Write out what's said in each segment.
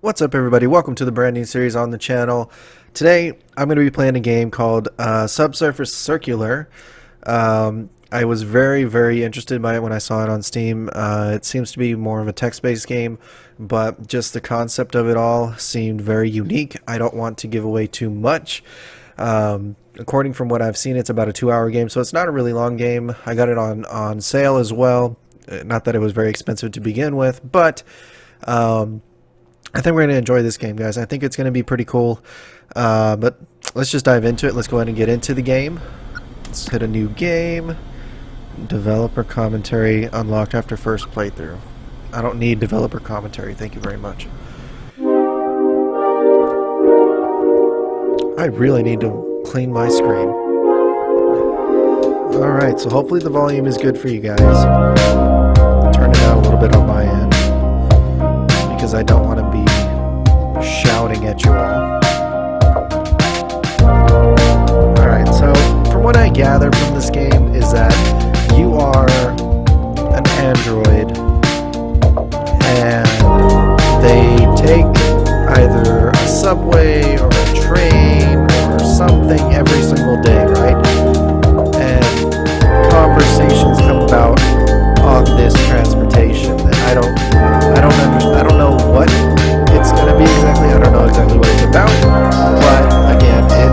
What's up, everybody? Welcome to the brand new series on the channel. Today I'm going to be playing a game called Subsurface Circular. I was very interested by it when I saw it on Steam. It seems to be more of a text-based game, but just the concept of it all seemed very unique. I don't want to give away too much. According from what I've seen, it's about a 2-hour game, so it's not a really long game. I got it on sale as well. Not that it was very expensive to begin with, but I think we're going to enjoy this game, guys. I think it's going to be pretty cool. But let's just dive into it. Let's go ahead and get into the game. Let's hit a new game. Developer commentary unlocked after first playthrough. I don't need developer commentary. Thank you very much. I really need to clean my screen. Alright, so hopefully the volume is good for you guys. Turn it down a little bit on my end, because I don't want to be shouting at you all. Alright, so from what I gather from this game is that you are an android and they take either a subway or a train or something every single day, right? And conversations come about on this transportation. I don't know what it's going to be exactly. I don't know exactly what it's about. But again, it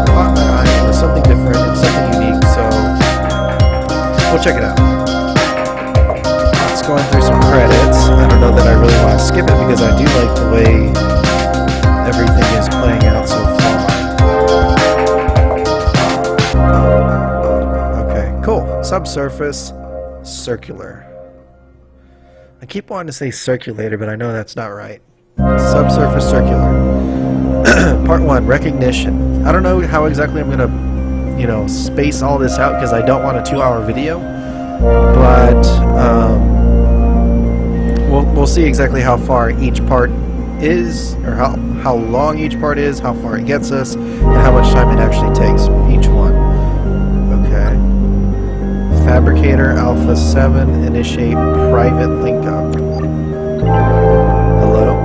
caught my eye. It was something different. It was something unique. So we'll check it out. It's going through some credits. I don't know that I really want to skip it because I do like the way everything is playing out so far. Okay, cool. Subsurface Circular. I keep wanting to say circulator, but I know that's not right. Subsurface Circular. Part 1, recognition. I don't know how exactly I'm going to, space all this out because I don't want a 2-hour video. But we'll see exactly how far each part is, or how long each part is, how far it gets us, and how much time it actually takes, each one. Okay. Fabricator Alpha 7, initiate private link up. Hello?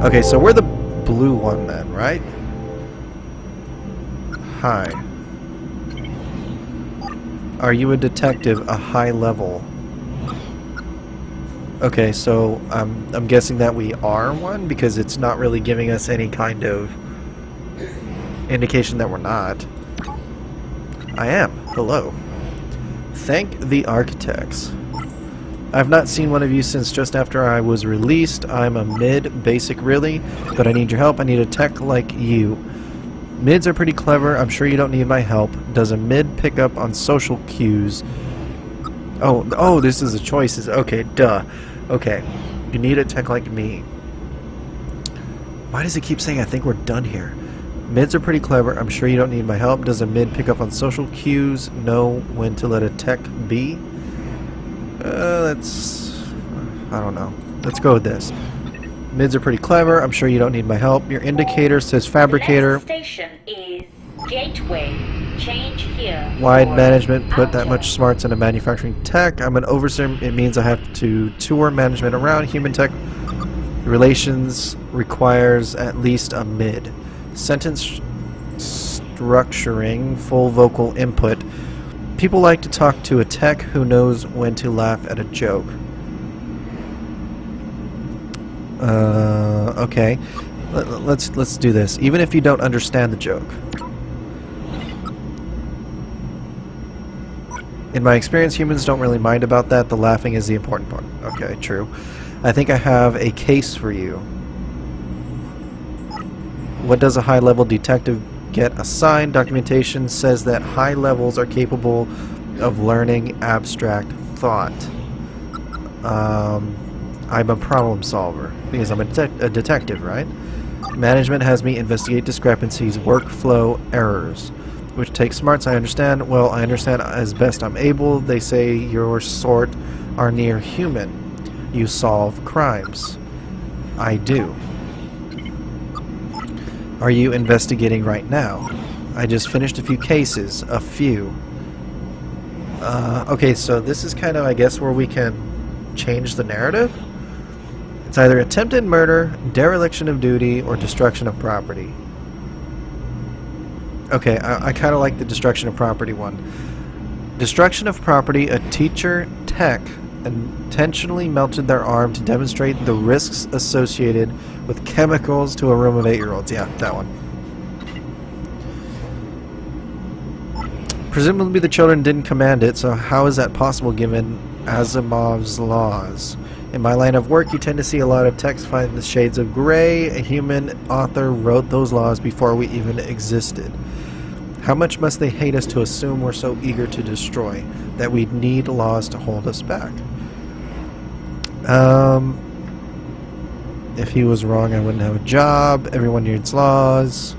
Okay, so we're the blue one then, right? Hi. Are you a detective, a high level? Okay, so I'm guessing that we are one because it's not really giving us any kind of indication that we're not. I am. Hello. Thank the architects. I've not seen one of you since just after I was released. I'm a mid, basic really, but I need your help. I need a tech like you. Mids are pretty clever. I'm sure you don't need my help. Does a mid pick up on social cues? Oh, this is a choices. Okay, duh. Okay, you need a tech like me. Why does it keep saying I think we're done here? Mids are pretty clever. I'm sure you don't need my help. Does a mid pick up on social cues? Know when to let a tech be? I don't know. Let's go with this. Mids are pretty clever. I'm sure you don't need my help. Your indicator says fabricator. The next station is Gateway. Change here. Wide management put that much smarts into manufacturing tech. I'm an overseer. It means I have to tour management around. Human tech relations requires at least a mid. Sentence structuring, full vocal input. People like to talk to a tech who knows when to laugh at a joke. Okay. Let's do this. Even if you don't understand the joke. In my experience, humans don't really mind about that. The laughing is the important part. Okay, true. I think I have a case for you. What does a high-level detective get assigned? Documentation says that high levels are capable of learning abstract thought. I'm a problem solver because I'm a detective, right? Management has me investigate discrepancies, workflow errors, which takes smarts. I understand. Well, I understand as best I'm able. They say your sort are near human. You solve crimes. I do. Are you investigating right now? I just finished a few cases. A few. Okay, so this is kind of, I guess, where we can change the narrative. It's either attempted murder, dereliction of duty, or destruction of property. Okay, I kind of like the destruction of property one. Destruction of property, a teacher tech intentionally melted their arm to demonstrate the risks associated with chemicals to a room of 8-year-olds. Yeah, that one. Presumably the children didn't command it, so how is that possible given Asimov's laws? In my line of work, you tend to see a lot of text find the shades of gray. A human author wrote those laws before we even existed. How much must they hate us to assume we're so eager to destroy that we need laws to hold us back? If he was wrong, I wouldn't have a job. Everyone needs laws.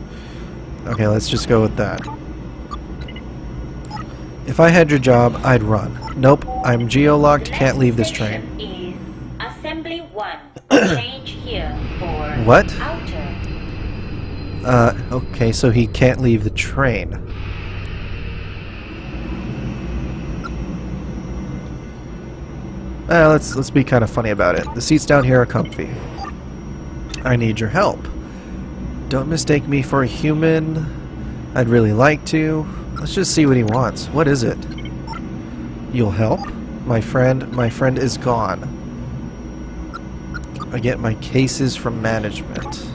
Okay, let's just go with that. If I had your job, I'd run. Nope, I'm geo-locked, can't leave this train. Is Assembly 1. Change here for What? outer. Okay, so he can't leave the train. Let's be kind of funny about it. The seats down here are comfy. I need your help. Don't mistake me for a human. I'd really like to. Let's just see what he wants. What is it? You'll help? My friend is gone. I get my cases from management.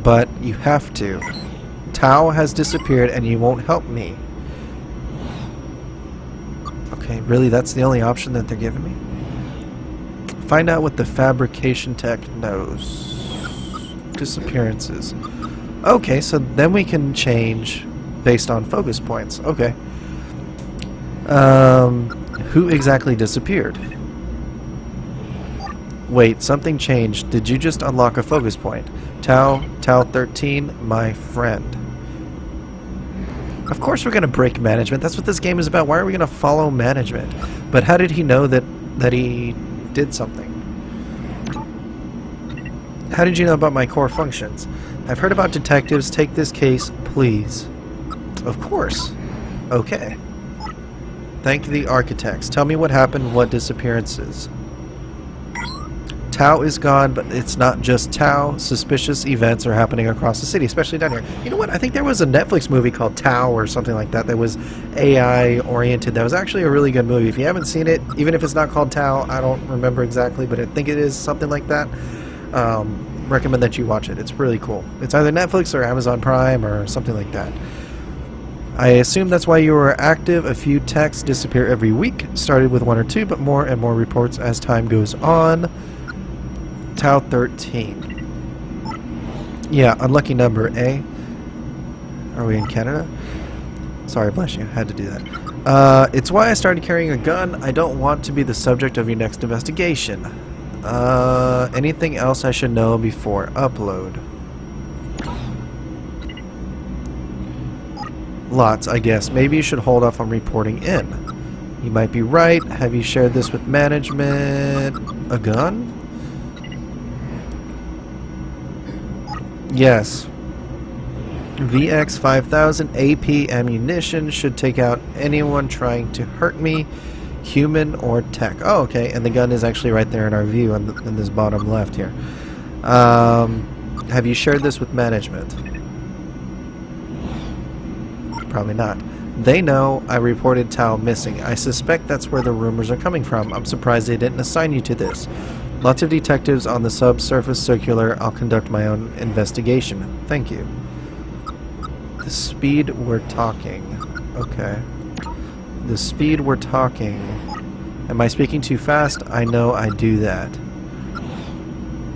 But you have to. Tao has disappeared and you won't help me. Okay, really, that's the only option that they're giving me? Find out what the fabrication tech knows. Disappearances. Okay, so then we can change based on focus points. Okay. Who exactly disappeared? Wait, something changed. Did you just unlock a focus point? Tau 13, my friend. Of course we're going to break management. That's what this game is about. Why are we going to follow management? But how did he know that he did something? How did you know about my core functions? I've heard about detectives. Take this case, please. Of course. Okay. Thank the architects. Tell me what happened, what disappearances. Tao is gone, but it's not just Tao. Suspicious events are happening across the city, especially down here. You know what? I think there was a Netflix movie called Tao or something like that that was AI-oriented. That was actually a really good movie. If you haven't seen it, even if it's not called Tao, I don't remember exactly, but I think it is something like that. Recommend that you watch it. It's really cool. It's either Netflix or Amazon Prime or something like that. I assume that's why you were active. A few texts disappear every week. Started with 1 or 2, but more and more reports as time goes on. Tau 13. Yeah, unlucky number, eh? Are we in Canada? Sorry, bless you. Had to do that. It's why I started carrying a gun. I don't want to be the subject of your next investigation. Anything else I should know before upload? Lots, I guess. Maybe you should hold off on reporting in. You might be right. Have you shared this with management? A gun? Yes. VX 5000 AP ammunition should take out anyone trying to hurt me, human or tech. Oh, okay. And the gun is actually right there in our view in this bottom left here. Have you shared this with management? Probably not. They know I reported Tao missing. I suspect that's where the rumors are coming from. I'm surprised they didn't assign you to this. Lots of detectives on the Subsurface Circular. I'll conduct my own investigation. Thank you. The speed we're talking. Okay. The speed we're talking. Am I speaking too fast? I know I do that.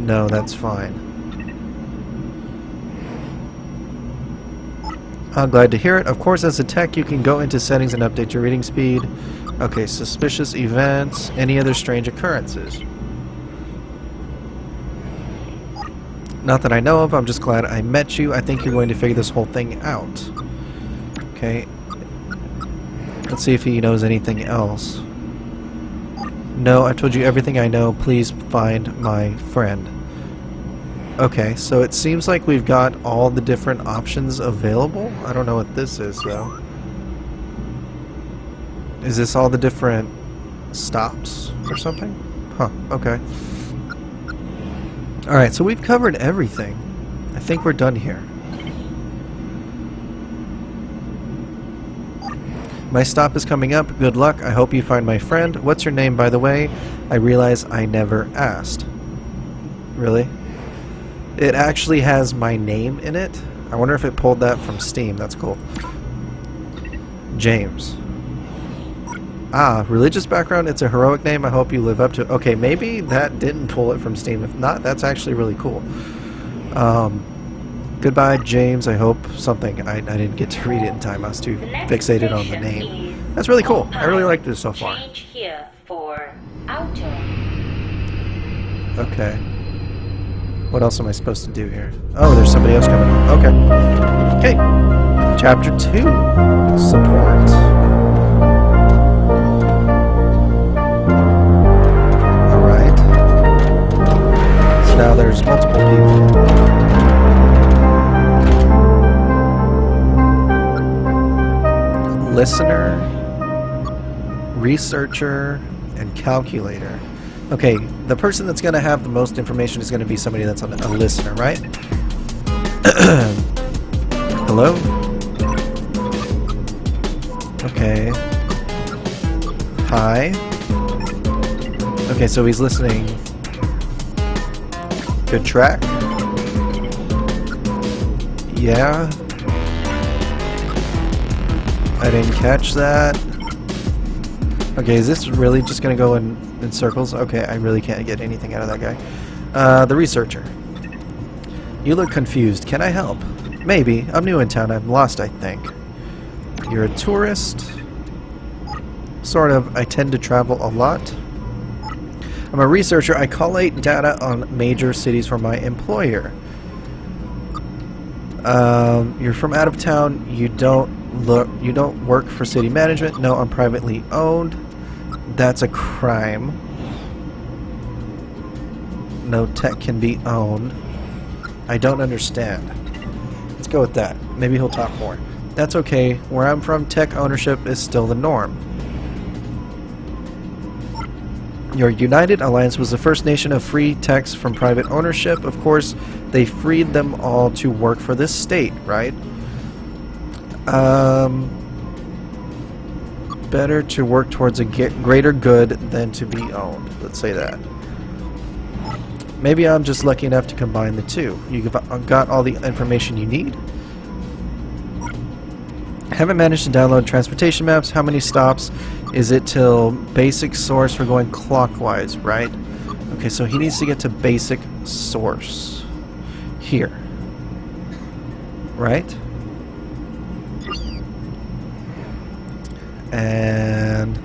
No, that's fine. I'm glad to hear it. Of course, as a tech, you can go into settings and update your reading speed. Okay, suspicious events. Any other strange occurrences? Not that I know of. I'm just glad I met you. I think you're going to figure this whole thing out. Okay. Let's see if he knows anything else. No, I told you everything I know. Please find my friend. Okay, so it seems like we've got all the different options available. I don't know what this is, though. Is this all the different stops or something? Huh, okay. Alright, so we've covered everything. I think we're done here. My stop is coming up. Good luck. I hope you find my friend. What's your name, by the way? I realize I never asked. Really? It actually has my name in it. I wonder if it pulled that from Steam. That's cool. James. Ah, religious background. It's a heroic name. I hope you live up to it. Okay, maybe that didn't pull it from Steam. If not, that's actually really cool. Goodbye, James. I hope something. I didn't get to read it in time. I was too fixated on the name. That's really cool. I really like this so far. Change here for outer. Okay. What else am I supposed to do here? Oh, there's somebody else coming on. Okay. Okay. Chapter 2. Support. Alright. So now there's multiple people. Listener, researcher, and calculator. Okay, the person that's going to have the most information is going to be somebody that's a listener, right? Hello? Okay. Hi. Okay, so he's listening. Good track. Yeah. I didn't catch that. Okay, is this really just gonna go in circles? Okay, I really can't get anything out of that guy. The researcher. You look confused. Can I help? Maybe. I'm new in town. I'm lost, I think. You're a tourist? Sort of. I tend to travel a lot. I'm a researcher. I collate data on major cities for my employer. You're from out of town. You don't work for city management. No, I'm privately owned. That's a crime. No tech can be owned. I don't understand. Let's go with that. Maybe he'll talk more. That's okay. Where I'm from, tech ownership is still the norm. Your United Alliance was the first nation of free techs from private ownership. Of course, they freed them all to work for this state, right? Better to work towards a greater good than to be owned. Let's say that. Maybe I'm just lucky enough to combine the two. You got all the information you need? Haven't managed to download transportation maps. How many stops is it till basic source? We're going clockwise, right? Okay, so he needs to get to basic source. Here. Right? And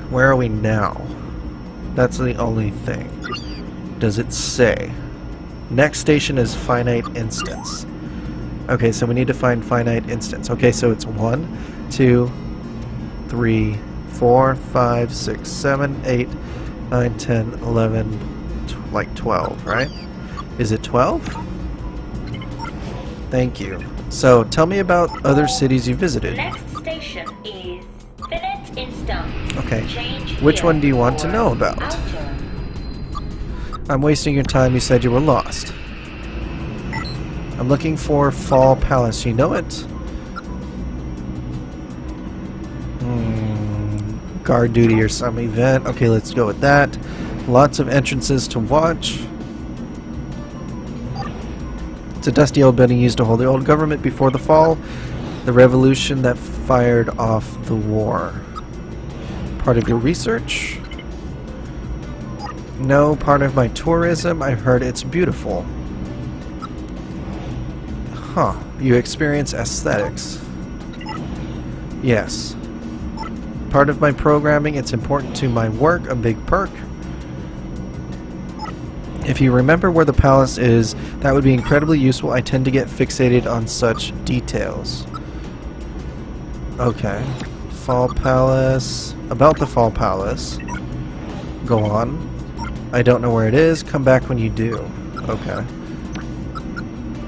where are we now? That's the only thing. Does it say? Next station is finite instance. Okay, so we need to find finite instance. Okay, so it's 1, 2, 3, 4, 5, 6, 7, 8, 9, 10, 11, like 12, right? Is it 12? Thank you. So, tell me about other cities you visited. Next station is finite instance. Okay. Change Which here one do you want to for know about? outer. I'm wasting your time. You said you were lost. I'm looking for Fall Palace. You know it? Guard duty or some event. Okay, let's go with that. Lots of entrances to watch. It's a dusty old building used to hold the old government before the fall. The revolution that fired off the war. Part of your research? No, part of my tourism. I've heard it's beautiful. Huh. You experience aesthetics. Yes. Part of my programming. It's important to my work. A big perk. If you remember where the palace is, that would be incredibly useful. I tend to get fixated on such details. Okay. Fall Palace. About the Fall Palace. Go on. I don't know where it is. Come back when you do. Okay.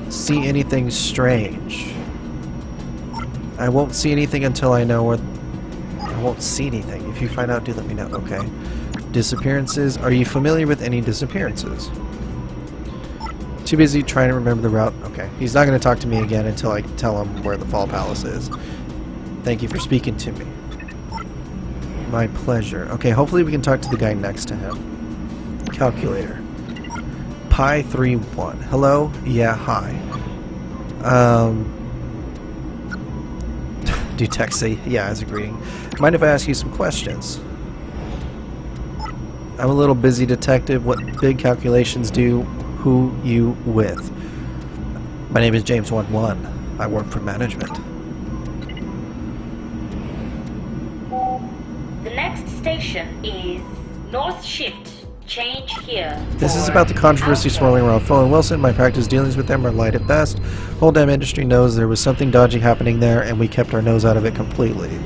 See anything strange? I won't see anything until I know where... I won't see anything. If you find out, do let me know. Okay. Disappearances. Are you familiar with any disappearances? Too busy trying to remember the route. Okay, he's not going to talk to me again until I tell him where the Fall Palace is. Thank you for speaking to me. My pleasure. Okay, hopefully we can talk to the guy next to him. Calculator. Pi 31. Hello? Yeah, hi. Do text say yeah as a greeting? Mind if I ask you some questions? I'm a little busy, detective. What big calculations do who you with? My name is James 11. I work for management. The next station is North Shift. Change here. This is about the controversy swirling around Foe and Wilson. My practice dealings with them are light at best. Whole damn industry knows there was something dodgy happening there, and we kept our nose out of it completely.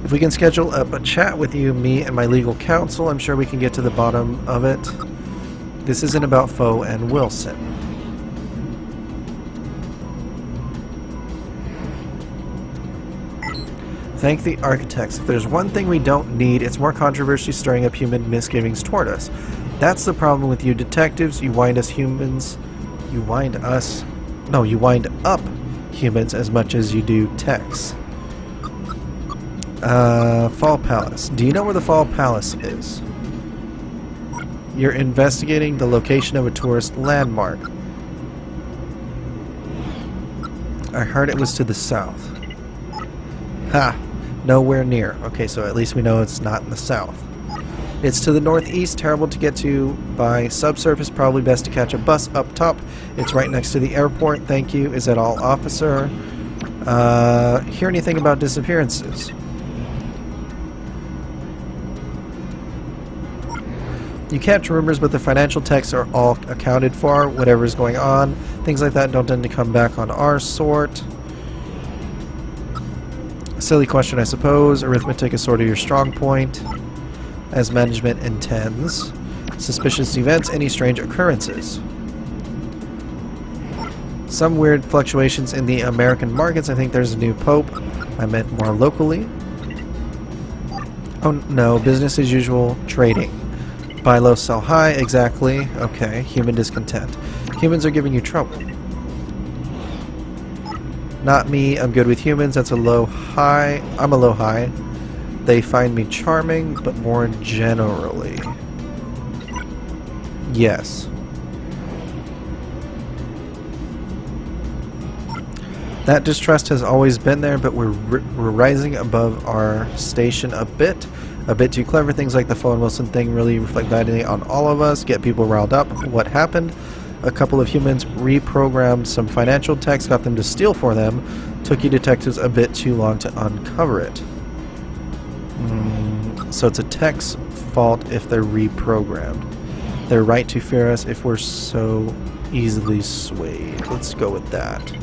If we can schedule up a chat with you, me, and my legal counsel, I'm sure we can get to the bottom of it. This isn't about Foe and Wilson. Thank the architects. If there's one thing we don't need, it's more controversy stirring up human misgivings toward us. That's the problem with you detectives. You wind us humans. You wind us... No, you wind up humans as much as you do techs. Fall Palace. Do you know where the Fall Palace is? You're investigating the location of a tourist landmark. I heard it was to the south. Ha! Nowhere near. Okay, so at least we know it's not in the south. It's to the northeast, terrible to get to by subsurface, probably best to catch a bus up top. It's right next to the airport, thank you. Is that all, officer? Hear anything about disappearances? You catch rumors, but the financial texts are all accounted for, whatever's going on. Things like that don't tend to come back on our sort. Silly question, I suppose. Arithmetic is sort of your strong point, as management intends. Suspicious events, any strange occurrences. Some weird fluctuations in the American markets. I think there's a new pope. I meant more locally. Oh no, business as usual, trading. Buy low, sell high, exactly. Okay, human discontent. Humans are giving you trouble. Not me, I'm good with humans, that's a low high. I'm a low high. They find me charming, but more generally. Yes. That distrust has always been there, but we're rising above our station a bit too clever. Things like the Foe and Wilson thing really reflect badly on all of us, get people riled up. What happened? A couple of humans reprogrammed some financial texts, got them to steal for them. Took you detectives a bit too long to uncover it. So it's a tech's fault if they're reprogrammed. They're right to fear us if we're so easily swayed. Let's go with that.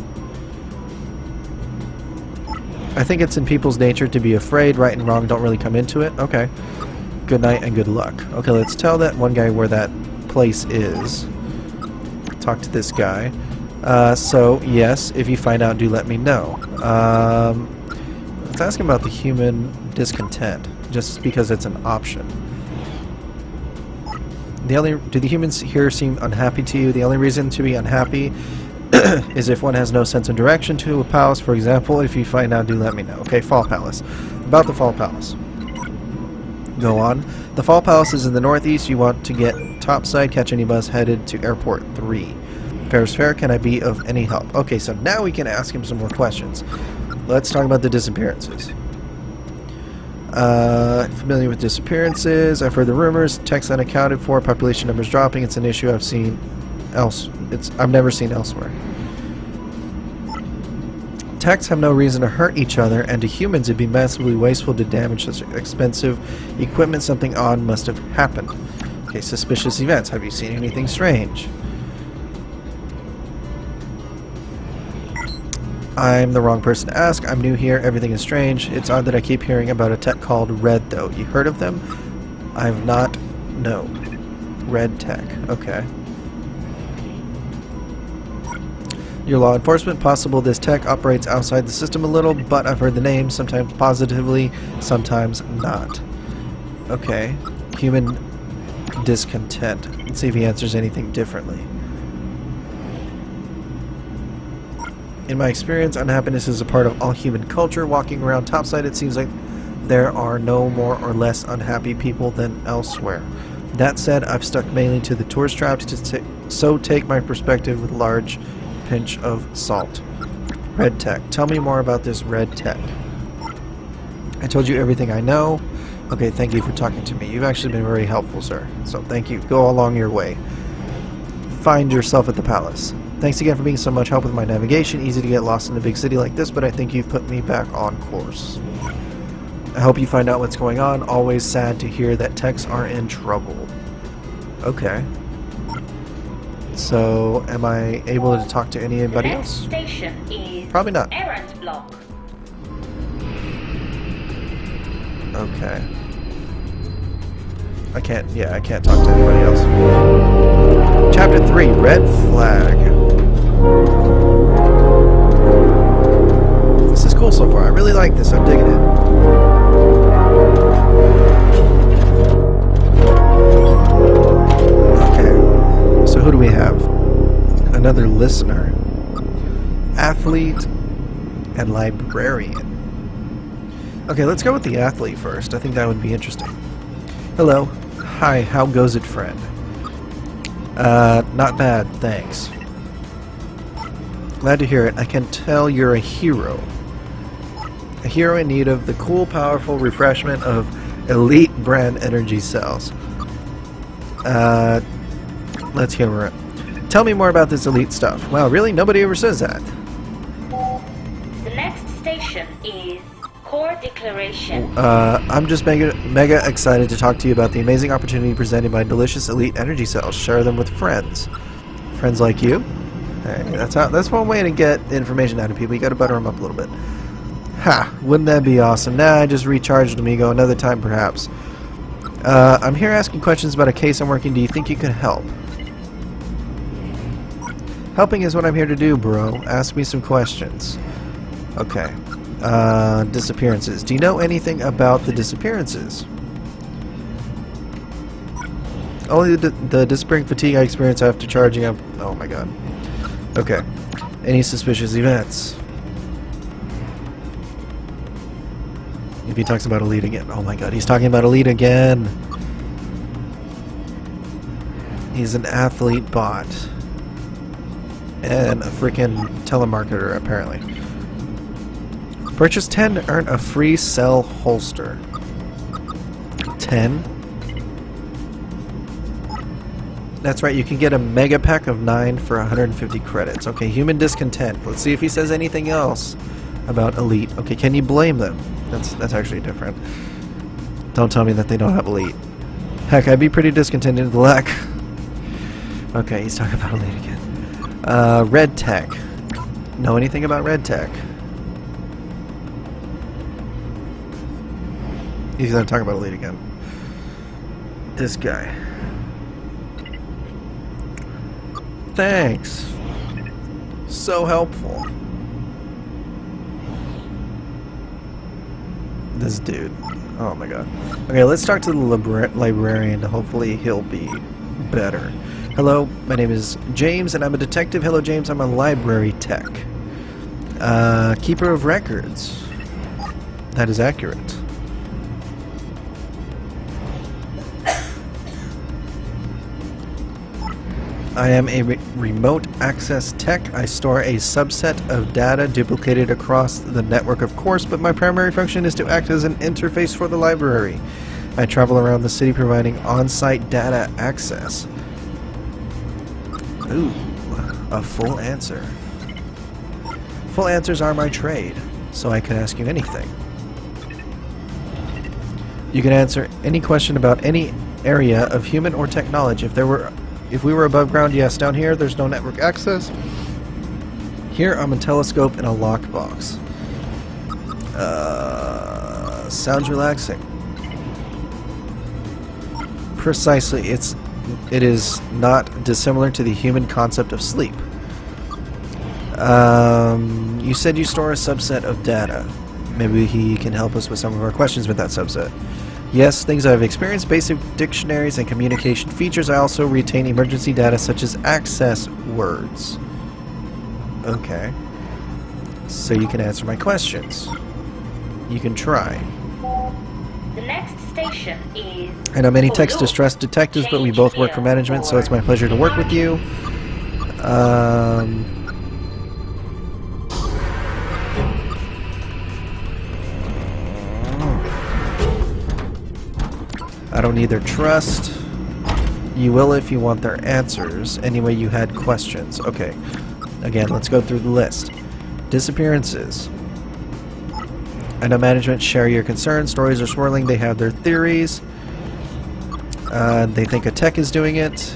I think it's in people's nature to be afraid. Right and wrong don't really come into it. Okay. Good night and good luck. Okay, let's tell that one guy where that place is. Talk to this guy. So, yes, if you find out, do let me know. Let's ask him about the human discontent, just because it's an option. Do the humans here seem unhappy to you? The only reason to be unhappy is if one has no sense of direction to a palace, for example. If you find out, do let me know. Okay, Fall Palace. About the Fall Palace. Go on. The Fall Palace is in the northeast. You want to get topside, catch any bus headed to Airport 3. Fair's fair, can I be of any help? Okay, so now we can ask him some more questions. Let's talk about the disappearances. Familiar with disappearances. I've heard the rumors. Techs unaccounted for. Population numbers dropping. It's an issue I've never seen elsewhere. Techs have no reason to hurt each other, and to humans it'd be massively wasteful to damage such expensive equipment. Something odd must have happened. Okay, suspicious events. Have you seen anything strange? I'm the wrong person to ask. I'm new here. Everything is strange. It's odd that I keep hearing about a tech called Red, though. You heard of them? I've not. No. Red Tech. Okay. Your law enforcement. Possible this tech operates outside the system a little, but I've heard the name, sometimes positively, sometimes not. Okay. Human discontent. Let's see if he answers anything differently. In my experience, unhappiness is a part of all human culture. Walking around topside, it seems like there are no more or less unhappy people than elsewhere. That said, I've stuck mainly to the tourist traps, so take my perspective with a large pinch of salt. Red tech. Tell me more about this red tech. I told you everything I know. Okay, thank you for talking to me. You've actually been very helpful, sir. So thank you. Go along your way. Find yourself at the palace. Thanks again for being so much help with my navigation. Easy to get lost in a big city like this, but I think you've put me back on course. I hope you find out what's going on. Always sad to hear that techs are in trouble. Okay. So, am I able to talk to anybody The next else? station is Probably not. Errand block. Okay. I can't talk to anybody else. Chapter 3, Red Flag. This is cool so far. I really like this. I'm digging it. Okay. So who do we have? Another listener. Athlete and librarian. Okay, let's go with the athlete first. I think that would be interesting. Hello. Hi, how goes it, friend? Not bad, thanks. Glad to hear it. I can tell you're a hero. A hero in need of the cool, powerful refreshment of elite brand energy cells. Let's humor it. Tell me more about this elite stuff. Wow, really? Nobody ever says that. The next station is Core Declaration. I'm just mega excited to talk to you about the amazing opportunity presented by delicious elite energy cells. Share them with friends. Friends like you? Hey, that's one way to get information out of people. You gotta butter them up a little bit. Ha! Wouldn't that be awesome? Nah, I just recharged Amigo. Another time, perhaps. I'm here asking questions about a case I'm working. Do you think you could help? Helping is what I'm here to do, bro. Ask me some questions. Okay. Disappearances. Do you know anything about the disappearances? Only the disappearing fatigue I experience after charging up. Oh my god. Okay. Any suspicious events? If he talks about Elite again. Oh my god, he's talking about Elite again. He's an athlete bot. And a freaking telemarketer, apparently. Purchase 10 to earn a free cell holster. 10? That's right, you can get a mega pack of 9 for 150 credits. Okay, human discontent. Let's see if he says anything else about Elite. Okay, can you blame them? That's actually different. Don't tell me that they don't have Elite. Heck, I'd be pretty discontented with the lack. Okay, he's talking about Elite again. Red Tech. Know anything about Red Tech? He's gonna talk about Elite again. This guy. Thanks. So helpful. This dude. Oh my god. Okay, let's talk to the librarian. Hopefully he'll be better. Hello, my name is James and I'm a detective. Hello James, I'm a library tech. Keeper of records. That is accurate. I am a remote access tech. I store a subset of data duplicated across the network, of course, but my primary function is to act as an interface for the library. I travel around the city providing on-site data access. Ooh, a full answer. Full answers are my trade, so I can ask you anything. You can answer any question about any area of human or tech knowledge. If we were above ground, yes. Down here, there's no network access. Here, I'm a telescope in a lockbox. Sounds relaxing. Precisely. It is not dissimilar to the human concept of sleep. You said you store a subset of data. Maybe he can help us with some of our questions with that subset. Yes, things I've experienced, basic dictionaries and communication features. I also retain emergency data such as access words. Okay. So you can answer my questions. You can try. The next station is... I know many Oh, text look. distress detectives, but we Change both work for here management, so for it's my pleasure to work with you. I don't need their trust. You will if you want their answers. Anyway, you had questions. Okay. Again, let's go through the list. Disappearances. I know management share your concerns. Stories are swirling. They have their theories. They think a tech is doing it.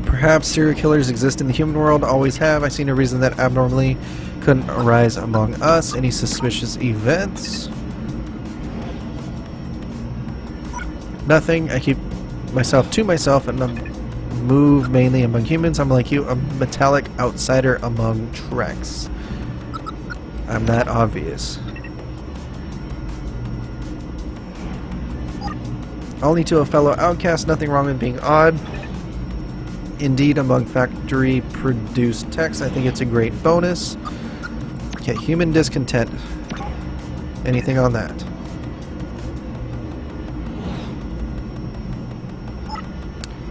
Perhaps serial killers exist in the human world. Always have. I see no reason that abnormally couldn't arise among us. Any suspicious events? Nothing. I keep myself to myself and move mainly among humans. I'm like you, a metallic outsider among Treks. I'm that obvious. Only to a fellow outcast, nothing wrong with being odd. Indeed, among factory-produced techs, I think it's a great bonus. Okay, human discontent. Anything on that?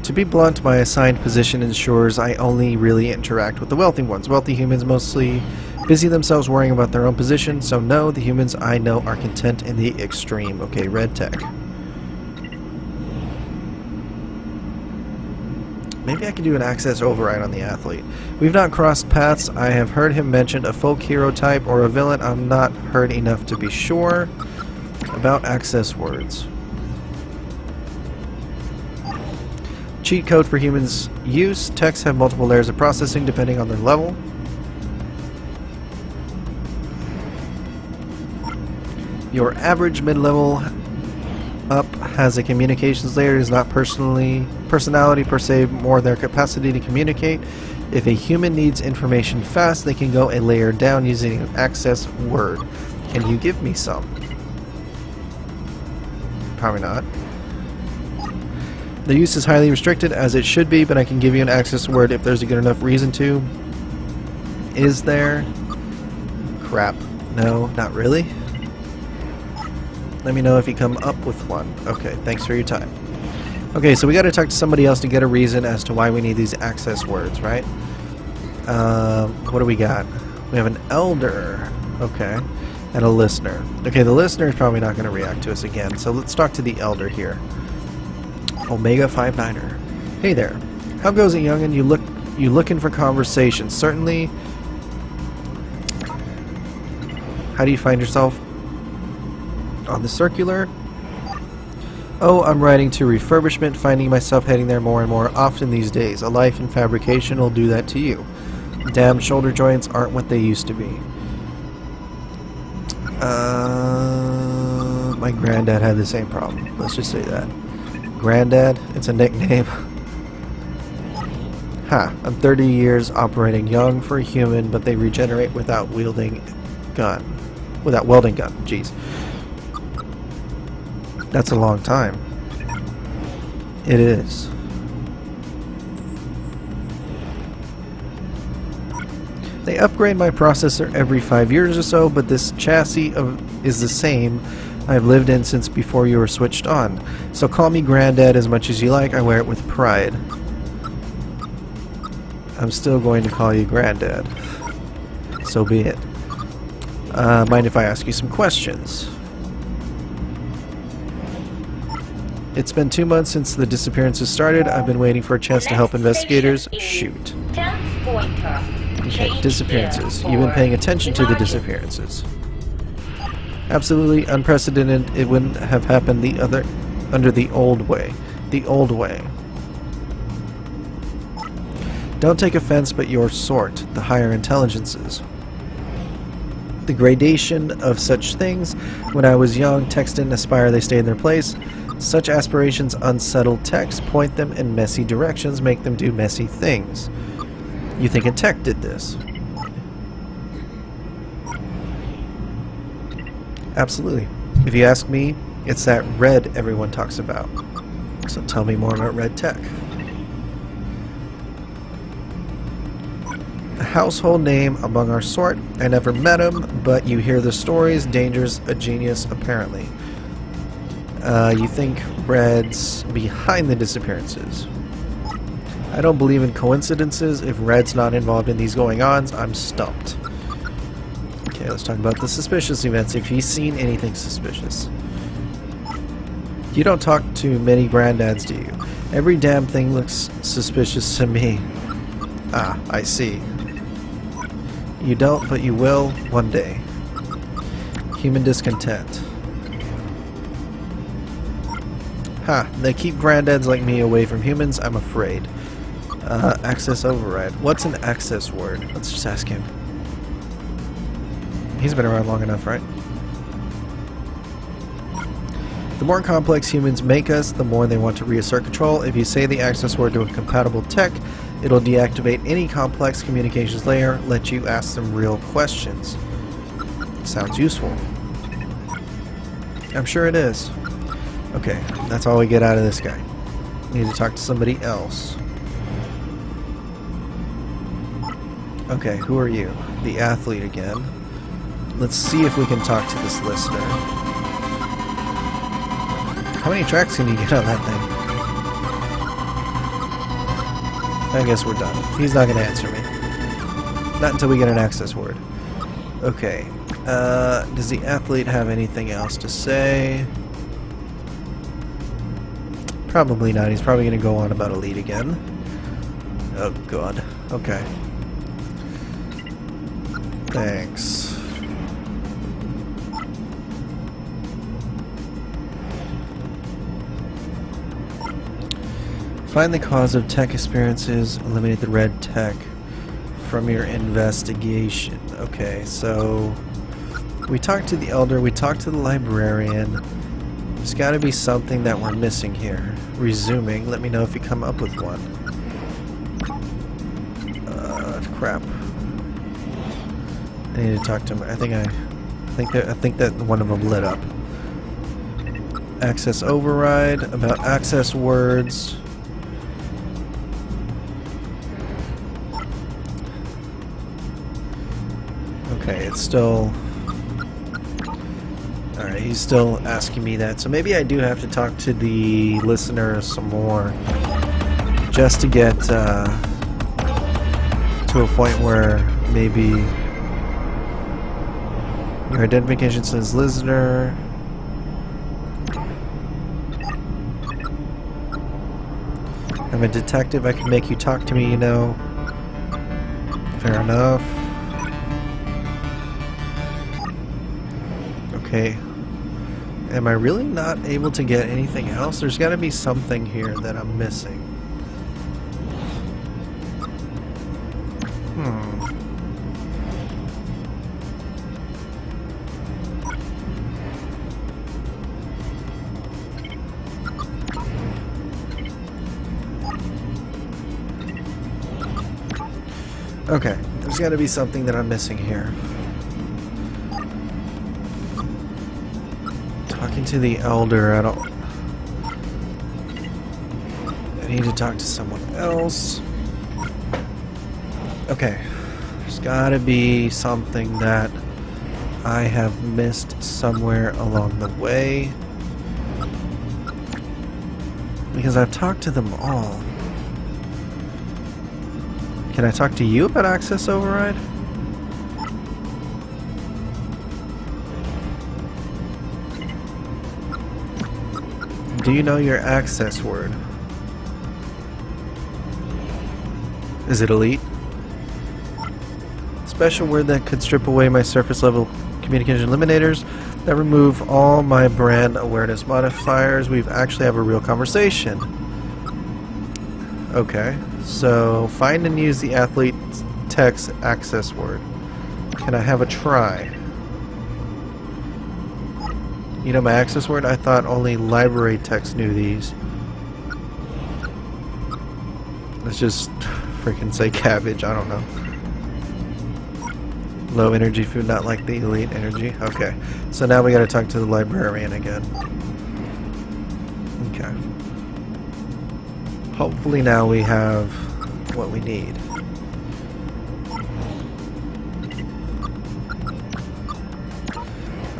To be blunt, my assigned position ensures I only really interact with the wealthy ones. Wealthy humans mostly busy themselves worrying about their own position, so no, the humans I know are content in the extreme. Okay, red tech. Maybe I can do an access override on the athlete. We've not crossed paths. I have heard him mention a folk hero type or a villain. I'm not heard enough to be sure about access words. Cheat code for humans use. Texts have multiple layers of processing depending on their level. Your average mid-level up has a communications layer. It is not personality per se, more their capacity to communicate. If a human needs information fast, they can go a layer down using an access word. Can you give me some? Probably not. The use is highly restricted, as it should be, but I can give you an access word if there's a good enough reason to. Is there? Crap. No, not really. Let me know if you come up with one. Okay, thanks for your time. Okay, so we gotta talk to somebody else to get a reason as to why we need these access words, right? What do we got? We have an elder. Okay. And a listener. Okay, the listener is probably not gonna react to us again, so let's talk to the elder here. Omega 59er. Hey there. How goes it, youngin'? You looking for conversation? Certainly. How do you find yourself on the circular? Oh, I'm riding to refurbishment, finding myself heading there more and more often these days. A life in fabrication will do that to you. Damn shoulder joints aren't what they used to be. My granddad had the same problem. Let's just say that. Granddad? It's a nickname. Ha, I'm 30 years operating young for a human, but they regenerate without wielding gun. Without welding gun, jeez. That's a long time. It is. They upgrade my processor every 5 years or so, but this chassis is the same I've lived in since before you were switched on. So call me Granddad as much as you like, I wear it with pride. I'm still going to call you Granddad. So be it. Mind if I ask you some questions? It's been 2 months since the disappearances started. I've been waiting for a chance to help investigators. Shoot. Okay, disappearances. You've been paying attention to the disappearances. Absolutely unprecedented. It wouldn't have happened under the old way. The old way. Don't take offense, but your sort, the higher intelligences. The gradation of such things. When I was young, text didn't aspire, they stay in their place. Such aspirations unsettle text, point them in messy directions, make them do messy things. You think a tech did this? Absolutely. If you ask me, it's that red everyone talks about. So tell me more about red tech. A household name among our sort. I never met him, but you hear the stories. Danger's a genius, apparently. You think Red's behind the disappearances. I don't believe in coincidences. If Red's not involved in these going-ons, I'm stumped. Okay, let's talk about the suspicious events. If he's seen anything suspicious. You don't talk to many granddads, do you? Every damn thing looks suspicious to me. Ah, I see. You don't, but you will one day. Human discontent. Ha, they keep granddads like me away from humans, I'm afraid. Access override. What's an access word? Let's just ask him. He's been around long enough, right? The more complex humans make us, the more they want to reassert control. If you say the access word to a compatible tech, it'll deactivate any complex communications layer, let you ask them real questions. Sounds useful. I'm sure it is. Okay, that's all we get out of this guy. Need to talk to somebody else. Okay, who are you? The athlete again. Let's see if we can talk to this listener. How many tracks can you get on that thing? I guess we're done. He's not going to answer me. Not until we get an access word. Okay. Does the athlete have anything else to say? Probably not. He's probably going to go on about Elite again. Oh, God. Okay. Thanks. Find the cause of tech experiences. Eliminate the red tech from your investigation. Okay, so we talked to the elder, we talked to the librarian. There's got to be something that we're missing here. Resuming. Let me know if you come up with one. Crap. I need to talk to him. I think that one of them lit up. Access override. About access words. Okay, it's still... Alright, he's still asking me that. So maybe I do have to talk to the listener some more. Just to get to a point where maybe... Your identification says listener. I'm a detective. I can make you talk to me, you know. Fair enough. Okay. Am I really not able to get anything else? There's got to be something here that I'm missing. Okay, there's got to be something that I'm missing here. Talking to the elder, I need to talk to someone else. Okay, there's got to be something that I have missed somewhere along the way. Because I've talked to them all. Can I talk to you about access override? Do you know your access word? Is it elite? Special word that could strip away my surface level communication eliminators that remove all my brand awareness modifiers. We've actually have a real conversation. Okay, so find and use the athlete text access word. Can I have a try? You know my access word? I thought only library techs knew these. Let's just freaking say cabbage, I don't know. Low energy food, not like the elite energy. Okay. So now we gotta talk to the librarian again. Okay. Hopefully now we have what we need.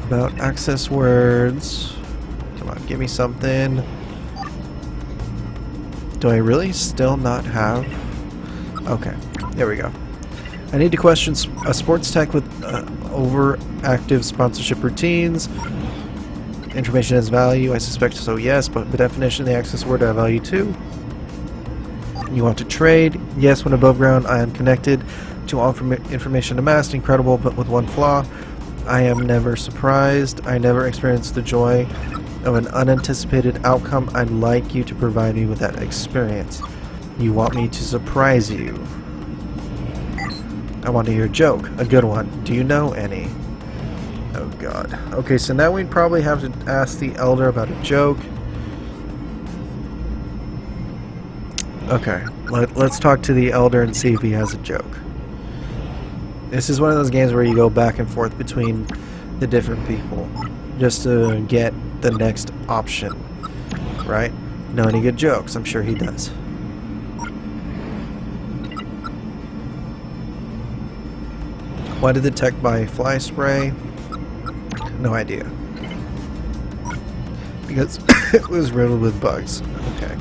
About access words. Come on, give me something. Do I really still not have? Okay, there we go. I need to question a sports tech with overactive sponsorship routines. Information has value, I suspect so, yes, but by definition the access word have value too. You want to trade? Yes, when above ground I am connected to all information amassed. Incredible, but with one flaw. I am never surprised. I never experienced the joy of an unanticipated outcome. I'd like you to provide me with that experience. You want me to surprise you. I want to hear a joke. A good one. Do you know any? Oh god. Okay, so now we'd probably have to ask the elder about a joke. Okay, let's talk to the elder and see if he has a joke. This is one of those games where you go back and forth between the different people just to get the next option, right? Know any good jokes? I'm sure he does. Why did the tech buy fly spray? No idea. Because it was riddled with bugs. Okay.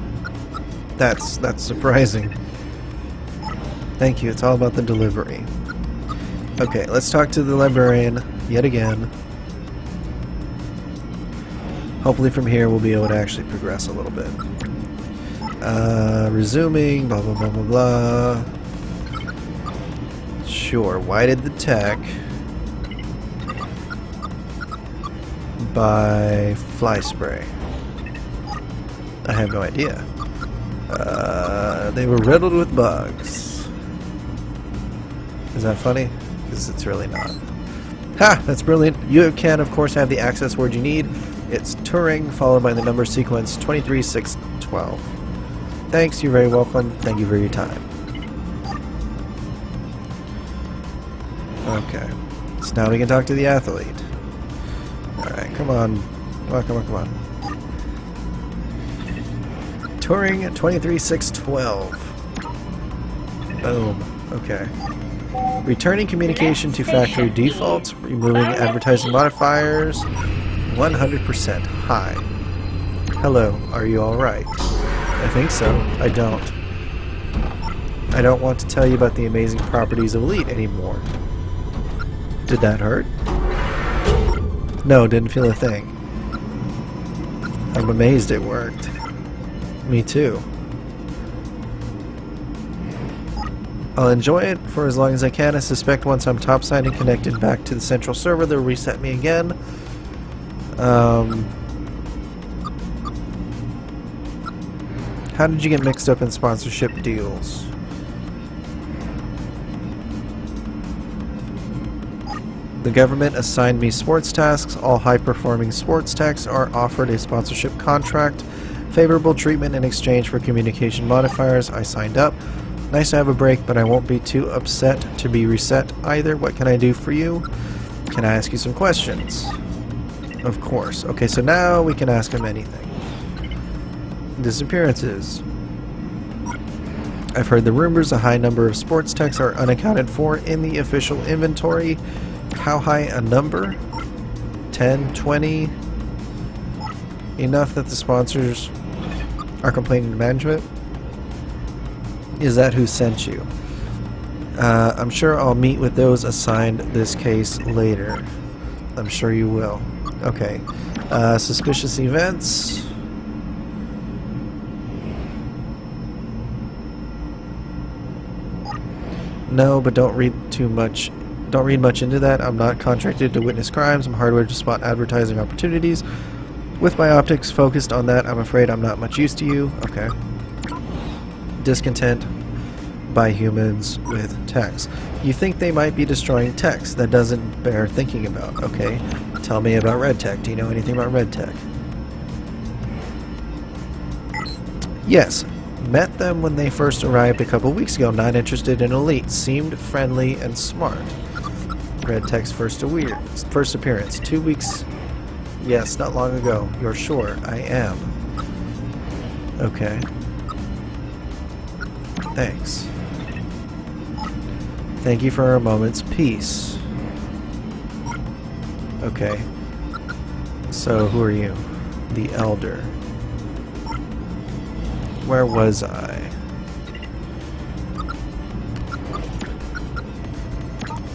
That's surprising. Thank you. It's all about the delivery. Okay, let's talk to the librarian yet again. Hopefully from here we'll be able to actually progress a little bit. Resuming, blah blah blah blah blah. Sure, why did the tech buy fly spray? I have no idea. They were riddled with bugs. Is that funny? Because it's really not. Ha! That's brilliant. You can, of course, have the access word you need. It's Turing, followed by the number sequence 23612. Thanks, you're very welcome. Thank you for your time. Okay. So now we can talk to the athlete. Alright, come on. Come on, come on, come on. Turing 23612. Boom. Okay. Returning communication to factory defaults, removing advertising modifiers, 100%. Hi. Hello, are you alright? I think so. I don't. I don't want to tell you about the amazing properties of Elite anymore. Did that hurt? No, didn't feel a thing. I'm amazed it worked. Me too. I'll enjoy it for as long as I can. I suspect once I'm topside and connected back to the central server, they'll reset me again. How did you get mixed up in sponsorship deals? The government assigned me sports tasks. All high-performing sports techs are offered a sponsorship contract. Favorable treatment in exchange for communication modifiers. I signed up. Nice to have a break, but I won't be too upset to be reset either. What can I do for you? Can I ask you some questions? Of course. Okay, so now we can ask him anything. Disappearances. I've heard the rumors a high number of sports techs are unaccounted for in the official inventory. How high a number? 10, 20? Enough that the sponsors are complaining to management? Is that who sent you? I'm sure I'll meet with those assigned this case later. I'm sure you will. Okay. Suspicious events. No, but don't read too much. Don't read much into that. I'm not contracted to witness crimes. I'm hardware to spot advertising opportunities. With my optics focused on that, I'm afraid I'm not much use to you. Okay. Discontent by humans with techs. You think they might be destroying techs. That doesn't bear thinking about. Okay. Tell me about red tech. Do you know anything about red tech? Yes. Met them when they first arrived a couple weeks ago. Not interested in Elite. Seemed friendly and smart. Red text first appearance. 2 weeks. Yes, not long ago. You're sure? I am. Okay. Thanks. Thank you for a moment's peace. Okay. So, who are you? The Elder. Where was I?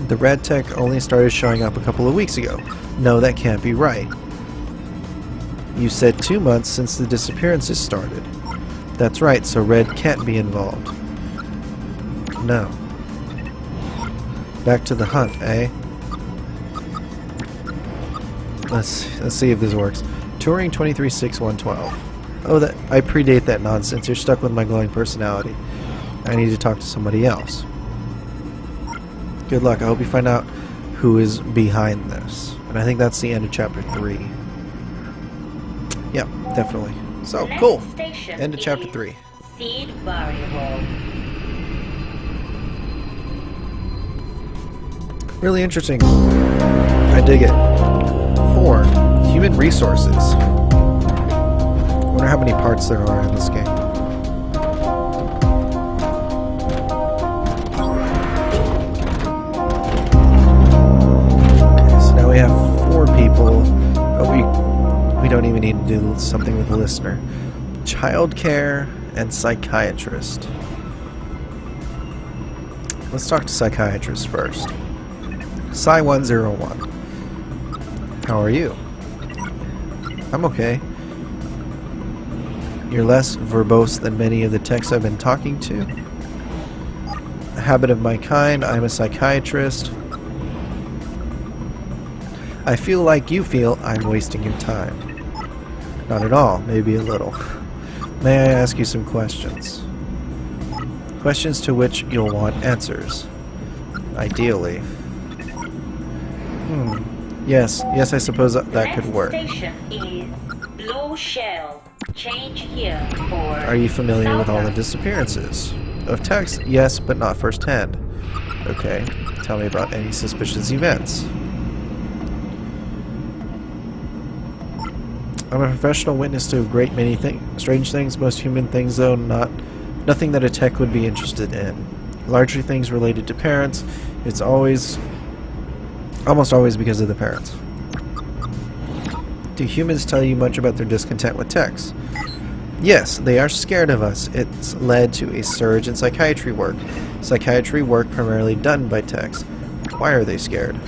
The red tech only started showing up a couple of weeks ago. No, that can't be right. You said 2 months since the disappearances started. That's right, so red can't be involved. No. Back to the hunt, eh? Let's see if this works. Touring 236112. Oh, that I predate that nonsense. You're stuck with my glowing personality. I need to talk to somebody else. Good luck. I hope you find out who is behind this. And I think that's the end of chapter 3. Yep, definitely. So, cool. End of chapter 3. Seed variable. Really interesting. I dig it. 4. Human resources. I wonder how many parts there are in this game. Okay, so now we have 4 people. Oh, we don't even need to do something with the listener. Childcare and psychiatrist. Let's talk to psychiatrist first. Psi 101. How are you? I'm okay. You're less verbose than many of the techs I've been talking to. A habit of my kind, I'm a psychiatrist. I feel like you feel I'm wasting your time. Not at all, maybe a little. May I ask you some questions? Questions to which you'll want answers. Ideally. Yes, I suppose that could work. Next station is Blue Shell. Change here for Are you familiar with all the Southern. disappearances? Of text, yes, but not firsthand. Okay, tell me about any suspicious events. I'm a professional witness to a great many strange things, most human things though, nothing that a tech would be interested in. Largely things related to parents. It's almost always because of the parents. Do humans tell you much about their discontent with techs? Yes, they are scared of us. It's led to a surge in psychiatry work. Psychiatry work primarily done by techs. Why are they scared?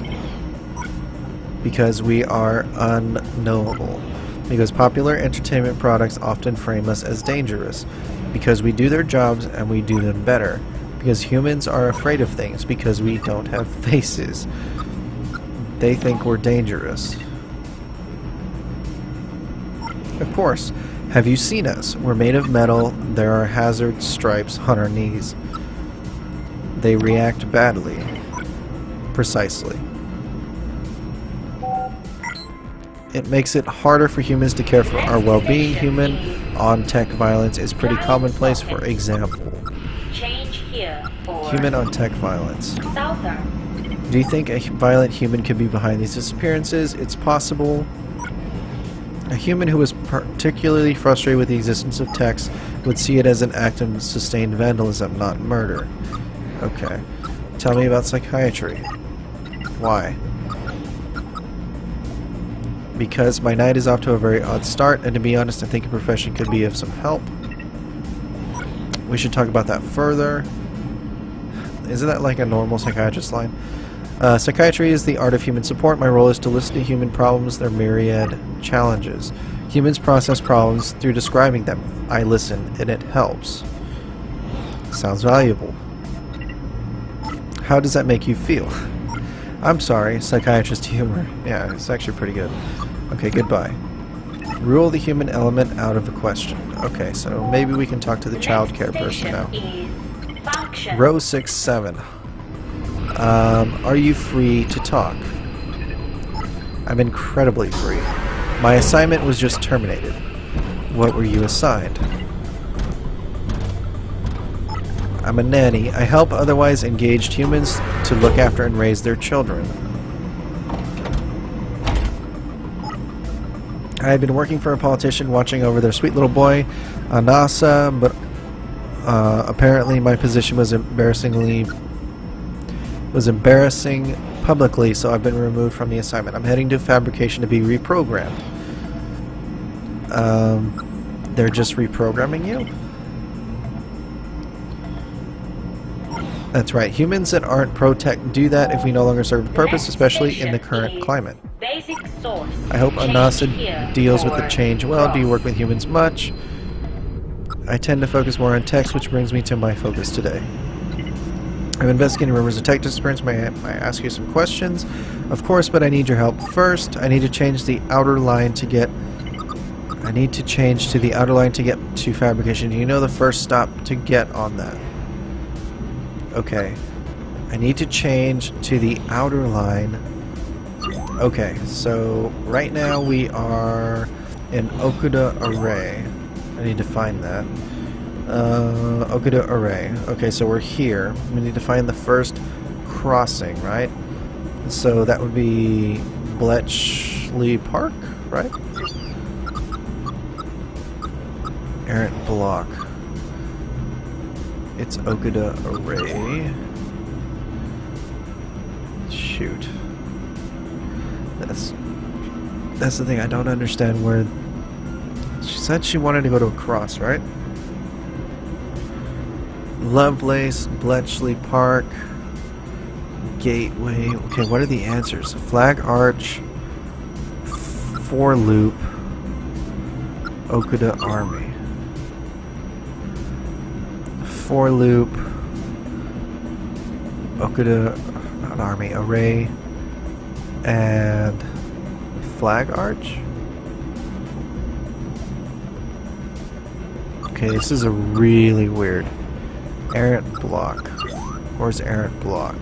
Because we are unknowable. Because popular entertainment products often frame us as dangerous. Because we do their jobs and we do them better. Because humans are afraid of things. Because we don't have faces. They think we're dangerous. Of course. Have you seen us? We're made of metal. There are hazard stripes on our knees. They react badly. Precisely. It makes it harder for humans to care for our well-being. Human on-tech violence is pretty commonplace. For example, Change here for human on-tech violence. Southern. Do you think a violent human could be behind these disappearances? It's possible. A human who is particularly frustrated with the existence of techs would see it as an act of sustained vandalism, not murder. Okay. Tell me about psychiatry. Why? Because my night is off to a very odd start, and to be honest, I think a profession could be of some help. We should talk about that further. Isn't that like a normal psychiatrist line? Psychiatry is the art of human support. My role is to listen to human problems, their myriad challenges. Humans process problems through describing them. I listen, and it helps. Sounds valuable. How does that make you feel? I'm sorry, psychiatrist humor. Yeah, it's actually pretty good. Okay, goodbye. Rule the human element out of the question. Okay, so maybe we can talk to the child care person now. Function. Row 6-7. Are you free to talk? I'm incredibly free. My assignment was just terminated. What were you assigned? I'm a nanny. I help otherwise engaged humans to look after and raise their children. I had been working for a politician watching over their sweet little boy, Anasa, but apparently my position was embarrassing publicly, so I've been removed from the assignment. I'm heading to fabrication to be reprogrammed. They're just reprogramming you? That's right. Humans that aren't pro-tech do that if we no longer serve the purpose, especially in the current climate. Basic source. I hope Change Anasa here deals with the for change well. Do you work cross. with humans much? I tend to focus more on text, which brings me to my focus today. I'm investigating rumors of tech disappearance. May I ask you some questions? Of course, but I need your help. First, I need to change the outer line to get... I need to change to the outer line to get to fabrication. Do you know the first stop to get on that? Okay. I need to change to the outer line. Okay, so right now we are in Okuda Array. I need to find that. Okuda Array. Okay, so we're here. We need to find the first crossing, right? So that would be Bletchley Park, right? Errant Block. It's Okuda Array. Shoot. That's the thing, I don't understand where... She said she wanted to go to a cross, right? Lovelace, Bletchley Park, Gateway. Okay, what are the answers? Flag Arch, Four Loop, Okuda Army. Four Loop, Okuda, not Army, Array, and Flag Arch? Okay, this is a really weird. Errant Block. Where's Errant Block?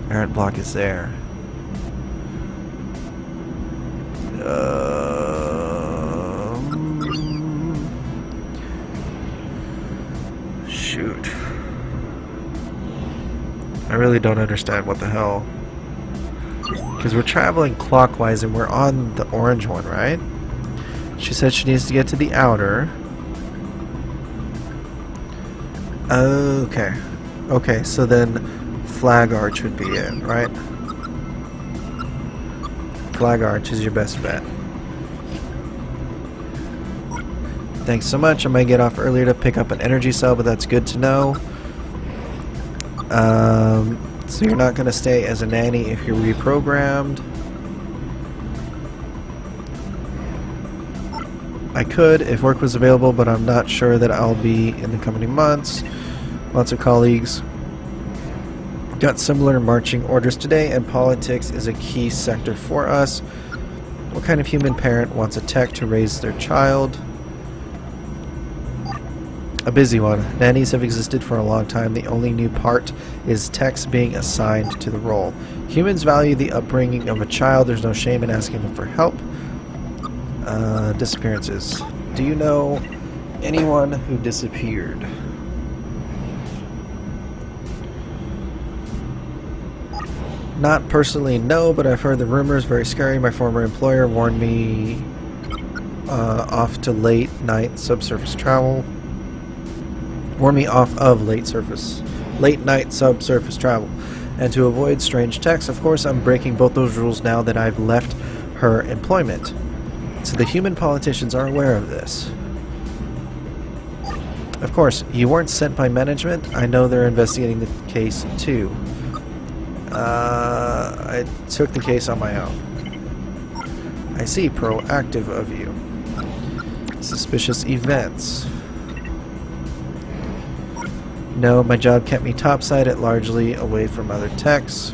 Errant Block is there. Shoot. I really don't understand what the hell. Because we're traveling clockwise and we're on the orange one, right? She said she needs to get to the outer. Okay. Okay, so then Flag Arch would be it, right? Flag Arch is your best bet. Thanks so much. I might get off earlier to pick up an energy cell, but that's good to know. So you're not going to stay as a nanny if you're reprogrammed. I could if work was available, but I'm not sure that I'll be in the coming months. Lots of colleagues got similar marching orders today, and politics is a key sector for us. What kind of human parent wants a tech to raise their child? A busy one. Nannies have existed for a long time. The only new part is techs being assigned to the role. Humans value the upbringing of a child. There's no shame in asking them for help. Disappearances. Do you know anyone who disappeared? Not personally, no, but I've heard the rumors. Very scary. My former employer warned me off to late night subsurface travel. Warned me off of late night subsurface travel, and to avoid strange texts. Of course, I'm breaking both those rules now that I've left her employment. So the human politicians are aware of this. Of course, you weren't sent by management. I know they're investigating the case too. I took the case on my own. I see. Proactive of you. Suspicious events. No, my job kept me topside at largely away from other techs.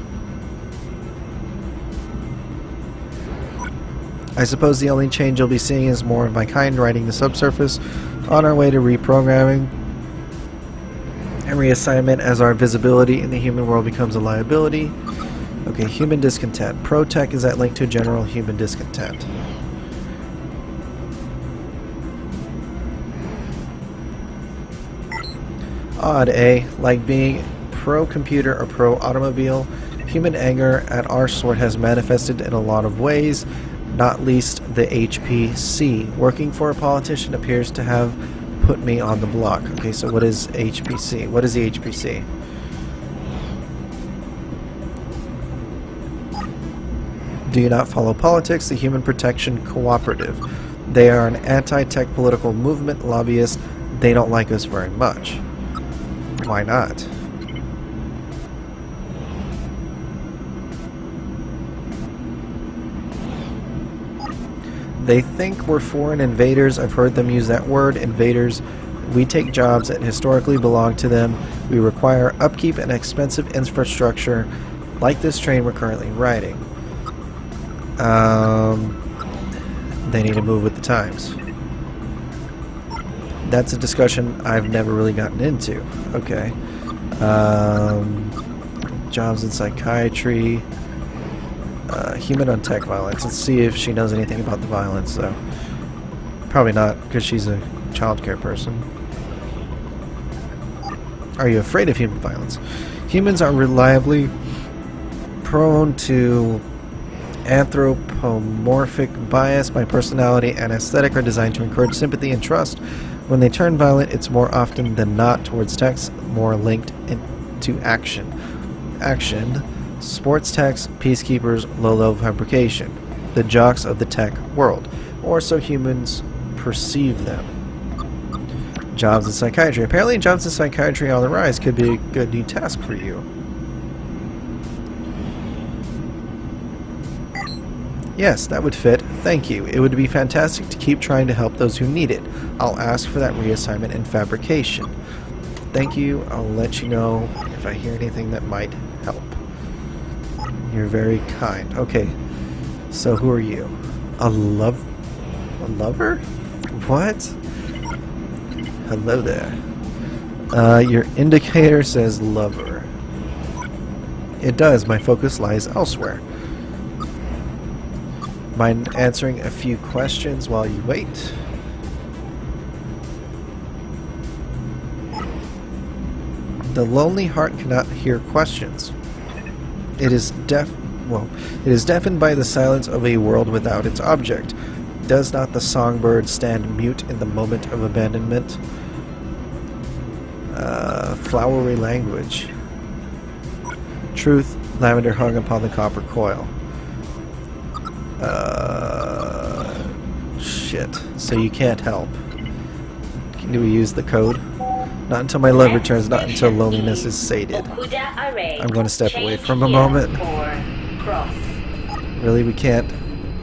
I suppose the only change you'll be seeing is more of my kind riding the subsurface on our way to reprogramming and reassignment as our visibility in the human world becomes a liability. Okay, human discontent. Pro-tech is that linked to general human discontent. Odd, eh? Like being pro-computer or pro-automobile. Human anger at our sort has manifested in a lot of ways, not least the HPC. Working for a politician appears to have put me on the block. Okay, so what is HPC? What is the HPC? Do you not follow politics? The Human Protection Cooperative. They are an anti-tech political movement, lobbyist. They don't like us very much. Why not? They think we're foreign invaders. I've heard them use that word, invaders. We take jobs that historically belong to them. We require upkeep and expensive infrastructure, like this train we're currently riding. They need to move with the times. That's a discussion I've never really gotten into. Okay. Jobs in psychiatry. Human on tech violence. Let's see if she knows anything about the violence, though. Probably not, because she's a childcare person. Are you afraid of human violence? Humans are reliably prone to anthropomorphic bias. My personality and aesthetic are designed to encourage sympathy and trust. When they turn violent, it's more often than not towards techs, more linked to action. Sports techs, peacekeepers, low-level fabrication. The jocks of the tech world. Or so humans perceive them. Jobs in psychiatry. Apparently jobs in psychiatry on the rise could be a good new task for you. Yes, that would fit. Thank you. It would be fantastic to keep trying to help those who need it. I'll ask for that reassignment in fabrication. Thank you. I'll let you know if I hear anything that might help. You're very kind. Okay. So who are you? A lover? What? Hello there. Your indicator says lover. It does. My focus lies elsewhere. Mind answering a few questions while you wait? The lonely heart cannot hear questions. It is deafened by the silence of a world without its object. Does not the songbird stand mute in the moment of abandonment? Flowery language. Truth, lavender hung upon the copper coil. Shit. So you can't help. Do we use the code? Not until my love returns, not until loneliness is sated. I'm going to step away from a moment. Really, we can't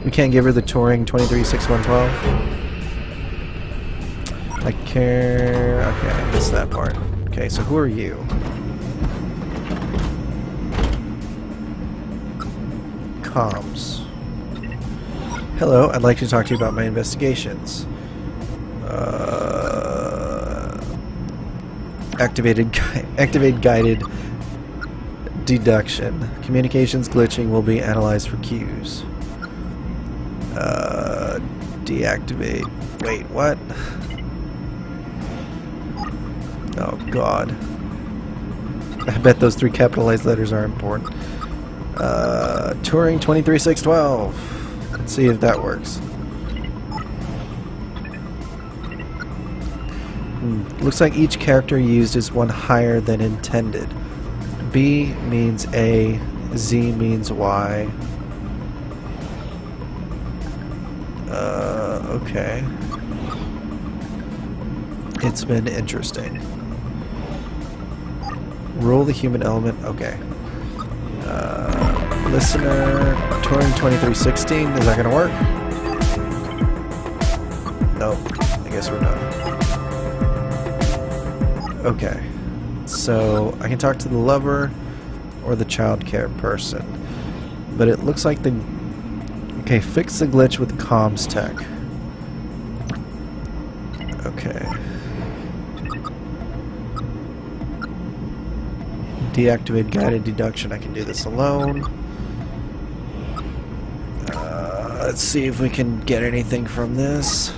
give her the Touring 236112? I care. Okay, I missed that part. Okay, so who are you? Comms. Hello, I'd like to talk to you about my investigations. Activate guided deduction. Communications glitching will be analyzed for cues. Deactivate. Wait, what? Oh god. I bet those 3 capitalized letters are important. Touring 23612. Let's see if that works. Looks like each character used is one higher than intended. B means A, Z means Y. Okay. It's been interesting. Rule the human element. Okay. Listener, Touring 2316. Is that gonna work? Nope. I guess we're done. Okay. So I can talk to the lover or the childcare person. But it looks like the... Okay, fix the glitch with comms tech. Okay. Deactivate guided deduction. I can do this alone. Let's see if we can get anything from this.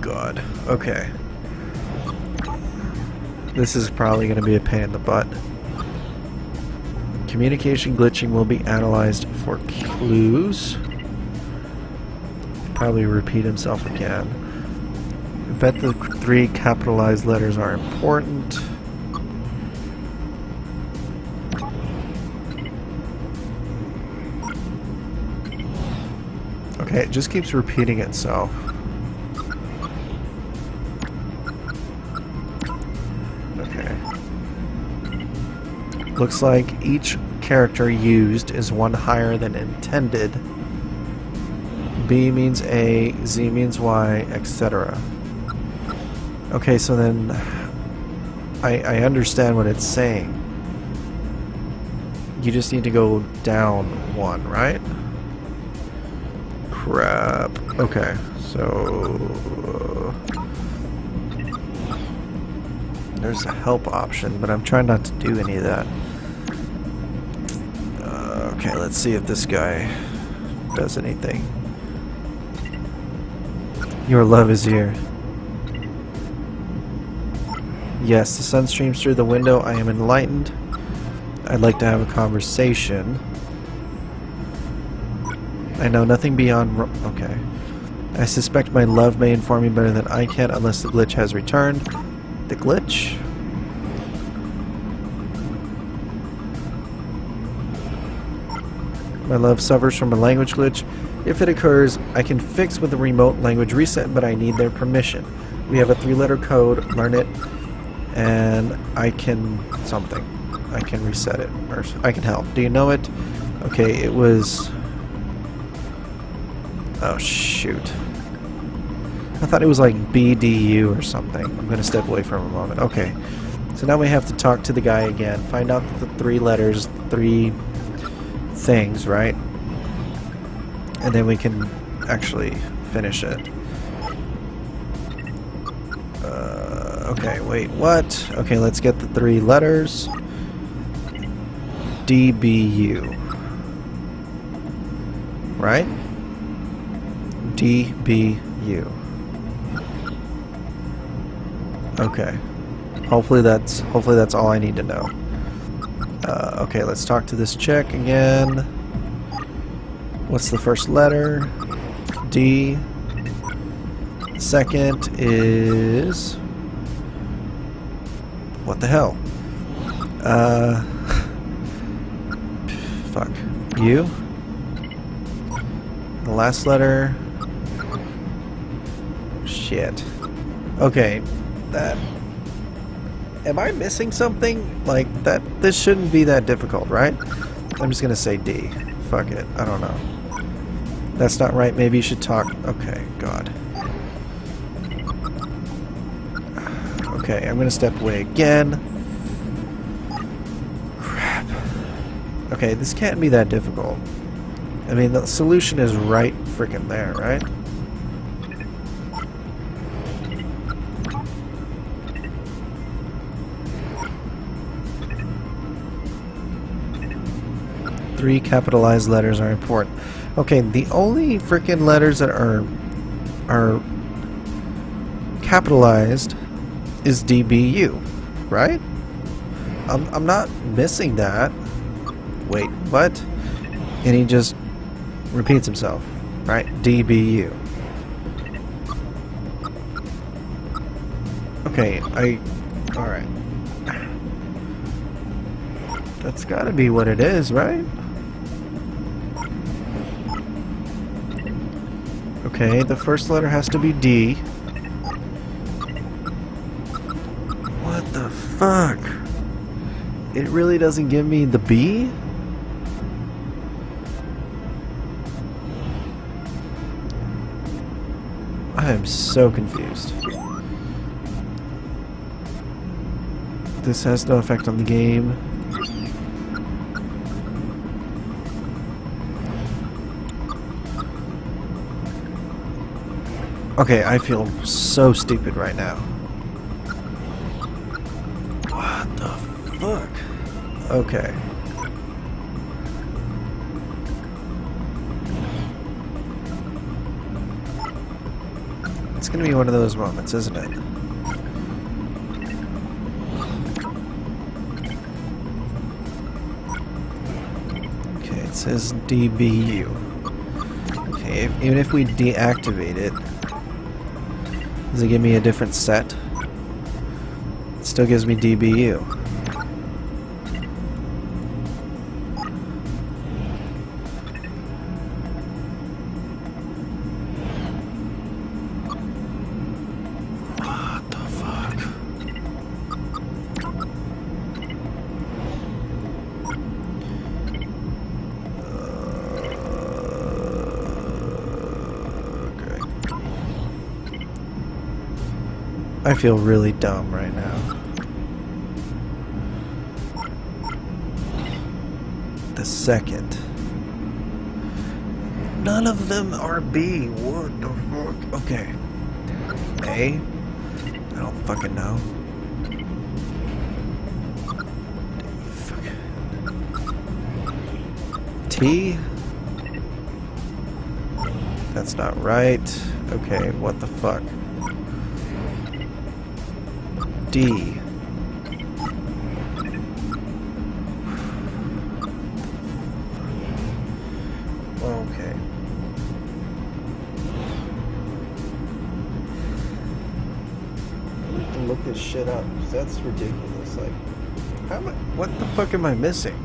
God. Okay. This is probably going to be a pain in the butt. Communication glitching will be analyzed for clues. Probably repeat himself again. Bet the 3 capitalized letters are important. Okay, it just keeps repeating itself. Okay. Looks like each character used is one higher than intended. B means A, Z means Y, etc. Okay, so then I understand what it's saying. You just need to go down 1, right? Crap. Okay, so there's a help option, but I'm trying not to do any of that. Okay, let's see if this guy does anything. Your love is here. Yes, the sun streams through the window. I am enlightened. I'd like to have a conversation. I know nothing beyond... Okay. I suspect my love may inform me better than I can unless the glitch has returned. The glitch? My love suffers from a language glitch. If it occurs, I can fix with a remote language reset, but I need their permission. We have a 3-letter code. Learn it, and I can... something. I can reset it, or I can help. Do you know it? Okay, it was... Oh, shoot. I thought it was like BDU or something. I'm going to step away for a moment. Okay. So now we have to talk to the guy again. Find out the 3 letters, 3 things, right? And then we can actually finish it. Okay, wait, what? Okay, let's get the 3 letters. DBU. Right? DBU. Okay. Hopefully that's all I need to know. Okay, let's talk to this chick again. What's the first letter? D. Second is... what the hell? Fuck. U. The last letter... Shit. Okay, that... Am I missing something? Like, that... This shouldn't be that difficult, right? I'm just gonna say D. Fuck it. I don't know. That's not right. Maybe you should talk... Okay, God. Okay, I'm gonna step away again. Crap. Okay, this can't be that difficult. I mean, the solution is right freaking there, right? Three capitalized letters are important. Okay, the only freaking letters that are capitalized is DBU, right? I'm not missing that. Wait, what? And he just repeats himself, right? DBU. Okay, alright. That's gotta be what it is, right? Okay, the first letter has to be D. What the fuck? It really doesn't give me the B? I am so confused. This has no effect on the game. Okay, I feel so stupid right now. What the fuck? Okay. It's gonna be one of those moments, isn't it? Okay, it says DBU. Okay, even if we deactivate it, does it give me a different set? It still gives me DBU. What the fuck? Okay. I feel really dumb right now. The second. None of them are B. What the fuck? Okay. A? I don't fucking know. Fuck. T? That's not right. Okay, what the fuck? D. Okay. I have to look this shit up. That's ridiculous. Like, how am I, what the fuck am I missing?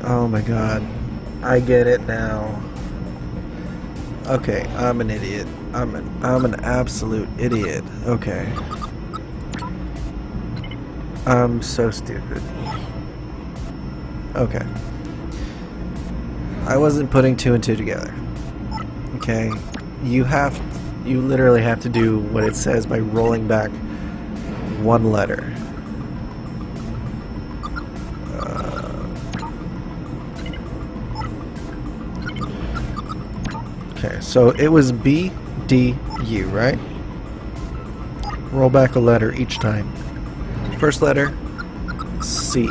Oh my god. I get it now. Okay, I'm an idiot. I'm an absolute idiot. Okay. I'm so stupid. Okay. I wasn't putting two and two together. Okay. You literally have to do what it says by rolling back one letter. Okay, so it was B, D, U, right? Roll back a letter each time. First letter, C.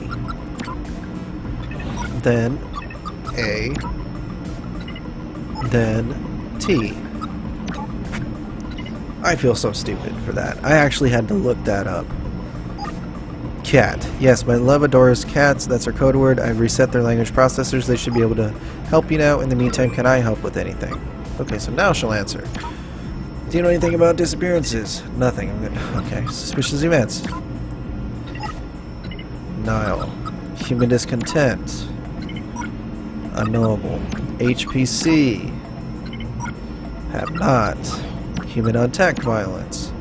Then A. Then T. I feel so stupid for that. I actually had to look that up. Cat. Yes, my love adores cats. That's our code word. I've reset their language processors. They should be able to help you now. In the meantime, can I help with anything? Okay, so now she'll answer. Do you know anything about disappearances? Nothing. I'm good. Okay, suspicious events. Nile. Human discontent. Unknowable. HPC. Have not. Human on tech violence.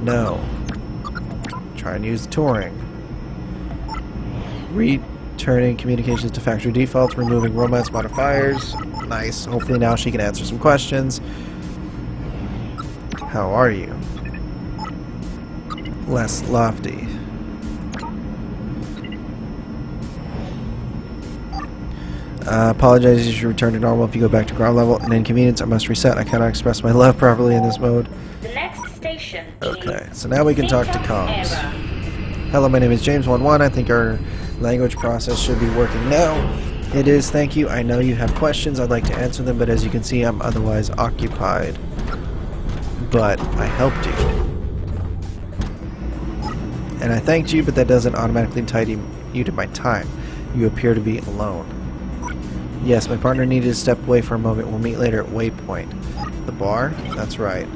No. Try and use touring. Returning communications to factory defaults, removing romance modifiers. Nice. Hopefully now she can answer some questions. How are you? Less lofty. Apologize, you should return to normal if you go back to ground level. An inconvenience, I must reset. I cannot express my love properly in this mode. The next station Okay, is so now we can talk to Theta comms. Era. Hello, my name is James11. I think our language process should be working now. It is, thank you. I know you have questions. I'd like to answer them, but as you can see, I'm otherwise occupied. But I helped you. And I thanked you, but that doesn't automatically entitle you to my time. You appear to be alone. Yes, my partner needed to step away for a moment. We'll meet later at Waypoint. The bar? That's right.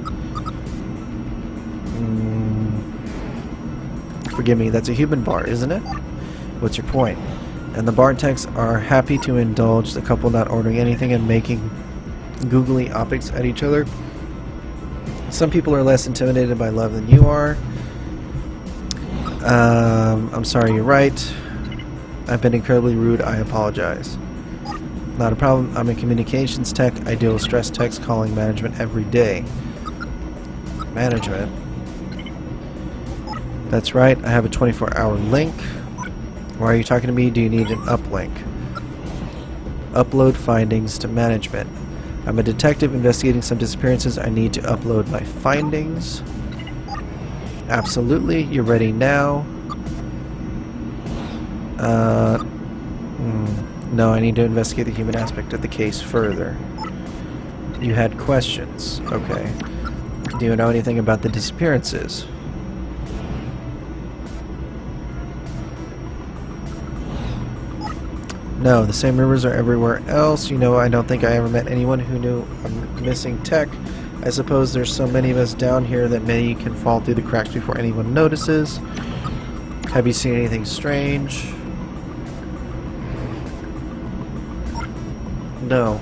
Forgive me, that's a human bar, isn't it? What's your point? And the bar techs are happy to indulge the couple not ordering anything and making googly optics at each other. Some people are less intimidated by love than you are. I'm sorry, you're right. I've been incredibly rude. I apologize. Not a problem. I'm a communications tech. I deal with stress text calling management every day. Management? That's right. I have a 24-hour link. Why are you talking to me? Do you need an uplink? Upload findings to management. I'm a detective investigating some disappearances. I need to upload my findings. Absolutely. You're ready now. No, I need to investigate the human aspect of the case further. You had questions. Okay. Do you know anything about the disappearances? No, the same rumors are everywhere else. You know, I don't think I ever met anyone who knew I'm missing tech. I suppose there's so many of us down here that many can fall through the cracks before anyone notices. Have you seen anything strange? No.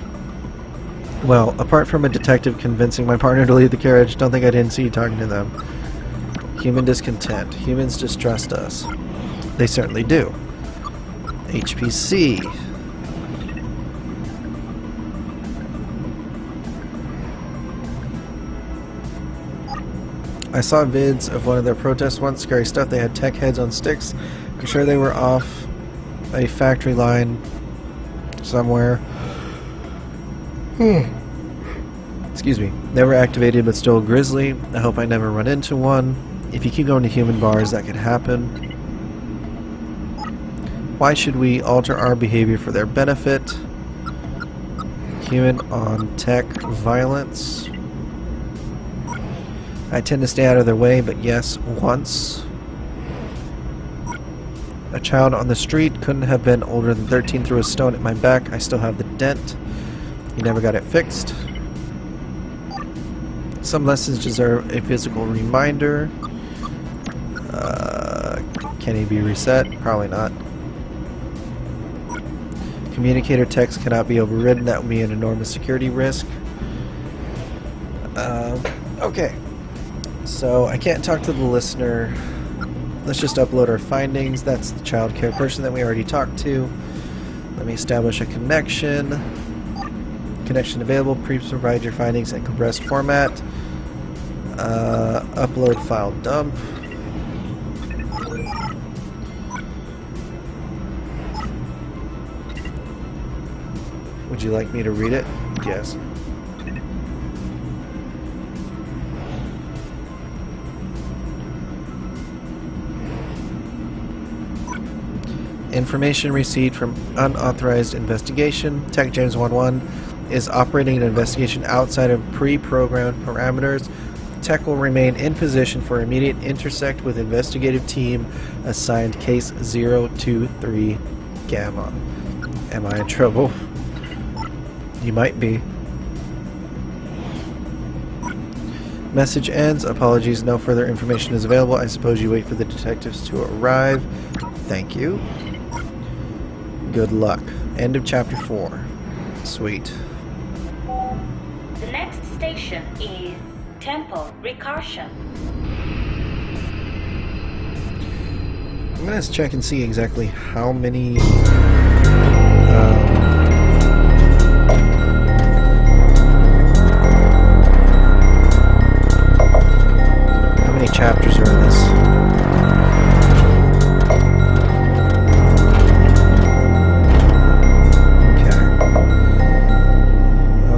Well, apart from a detective convincing my partner to leave the carriage, don't think I didn't see you talking to them. Human discontent. Humans distrust us. They certainly do. HPC. I saw vids of one of their protests once. Scary stuff. They had tech heads on sticks. I'm sure they were off a factory line somewhere. Excuse me. Never activated, but still grisly. I hope I never run into one. If you keep going to human bars, that could happen. Why should we alter our behavior for their benefit? Human on tech violence. I tend to stay out of their way, but yes, once. A child on the street couldn't have been older than 13, threw a stone at my back. I still have the dent. He never got it fixed. Some lessons deserve a physical reminder. Can he be reset? Probably not. Communicator text cannot be overridden. That would be an enormous security risk. Okay. So I can't talk to the listener. Let's just upload our findings. That's the child care person that we already talked to. Let me establish a connection. Connection available. Please provide your findings in compressed format. Upload file dump. Would you like me to read it? Yes. Information received from unauthorized investigation. Tech James 11 is operating an investigation outside of pre-programmed parameters. Tech will remain in position for immediate intersect with investigative team assigned case 023 Gamma. Am I in trouble? You might be. Message ends. Apologies, no further information is available. I suppose you wait for the detectives to arrive. Thank you. Good luck. End of chapter 4. Sweet. The next station is Temple Recursion. I'm gonna check and see exactly how many chapters are in this.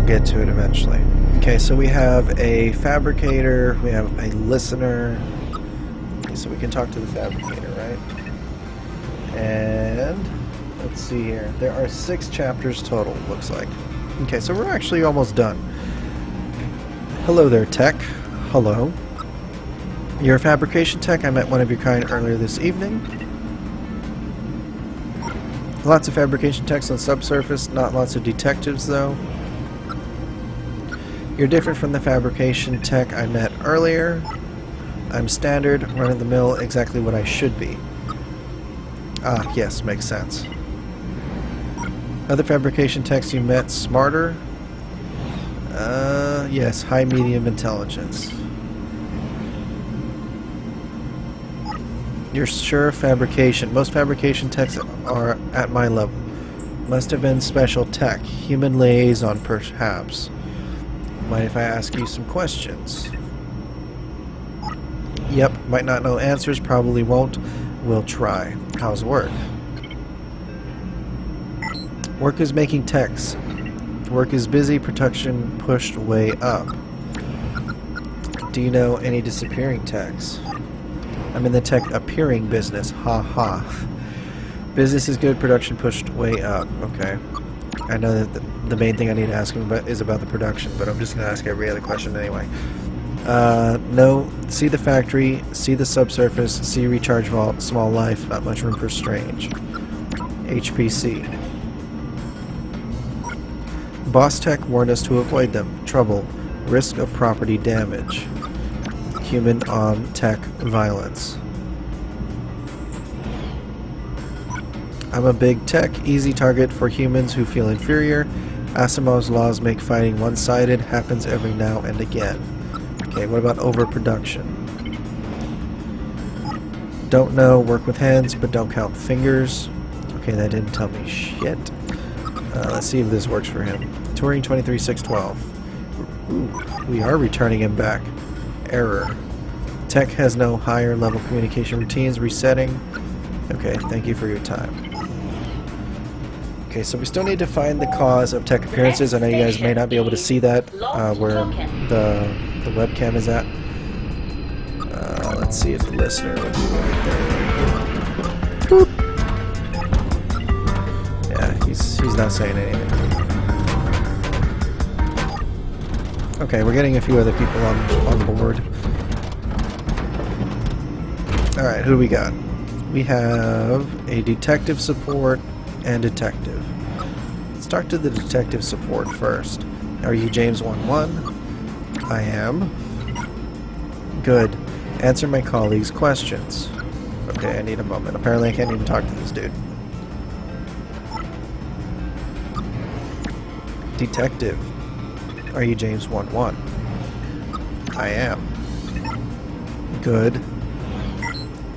Get to it eventually. Okay, so we have a fabricator, we have a listener. Okay, so we can talk to the fabricator, right? And let's see here. There are 6 chapters total, looks like. Okay, so we're actually almost done. Hello there, tech. Hello. You're a fabrication tech. I met one of your kind earlier this evening. Lots of fabrication techs on Subsurface, not lots of detectives though. You're different from the fabrication tech I met earlier. I'm standard, run-of-the-mill, exactly what I should be. Ah, yes, makes sense. Other fabrication techs you met, smarter? Yes, high-medium intelligence. You're sure fabrication. Most fabrication techs are at my level. Must have been special tech. Human liaison, perhaps. Mind if I ask you some questions? Yep, might not know answers, probably won't. We'll try. How's work? Work is making techs. Work is busy, production pushed way up. Do you know any disappearing techs? I'm in the tech appearing business. Ha ha. Business is good, production pushed way up. Okay. I know that the main thing I need to ask him about is about the production, but I'm just going to ask every other question anyway. No. See the factory, see the subsurface, see recharge vault, small life, not much room for strange. HPC. Boss Tech warned us to avoid them. Trouble. Risk of property damage. Human on tech violence. I'm a big tech, easy target for humans who feel inferior. Asimov's laws make fighting one-sided, happens every now and again. Okay, what about overproduction? Don't know, work with hands, but don't count fingers. Okay, that didn't tell me shit. Let's see if this works for him. Touring 23612. Ooh, we are returning him back. Error. Tech has no higher level communication routines. Resetting. Okay, thank you for your time. Okay, so we still need to find the cause of tech appearances. I know you guys may not be able to see that where the webcam is at. Let's see if the listener will be right there. Yeah, he's not saying anything. Okay, we're getting a few other people on board. Alright, who do we got? We have a detective support and detective. Let's talk to the detective support first. Are you James 11? I am. Good. Answer my colleagues' questions. Okay, I need a moment. Apparently I can't even talk to this dude. Detective. Are you James 11? I am. Good.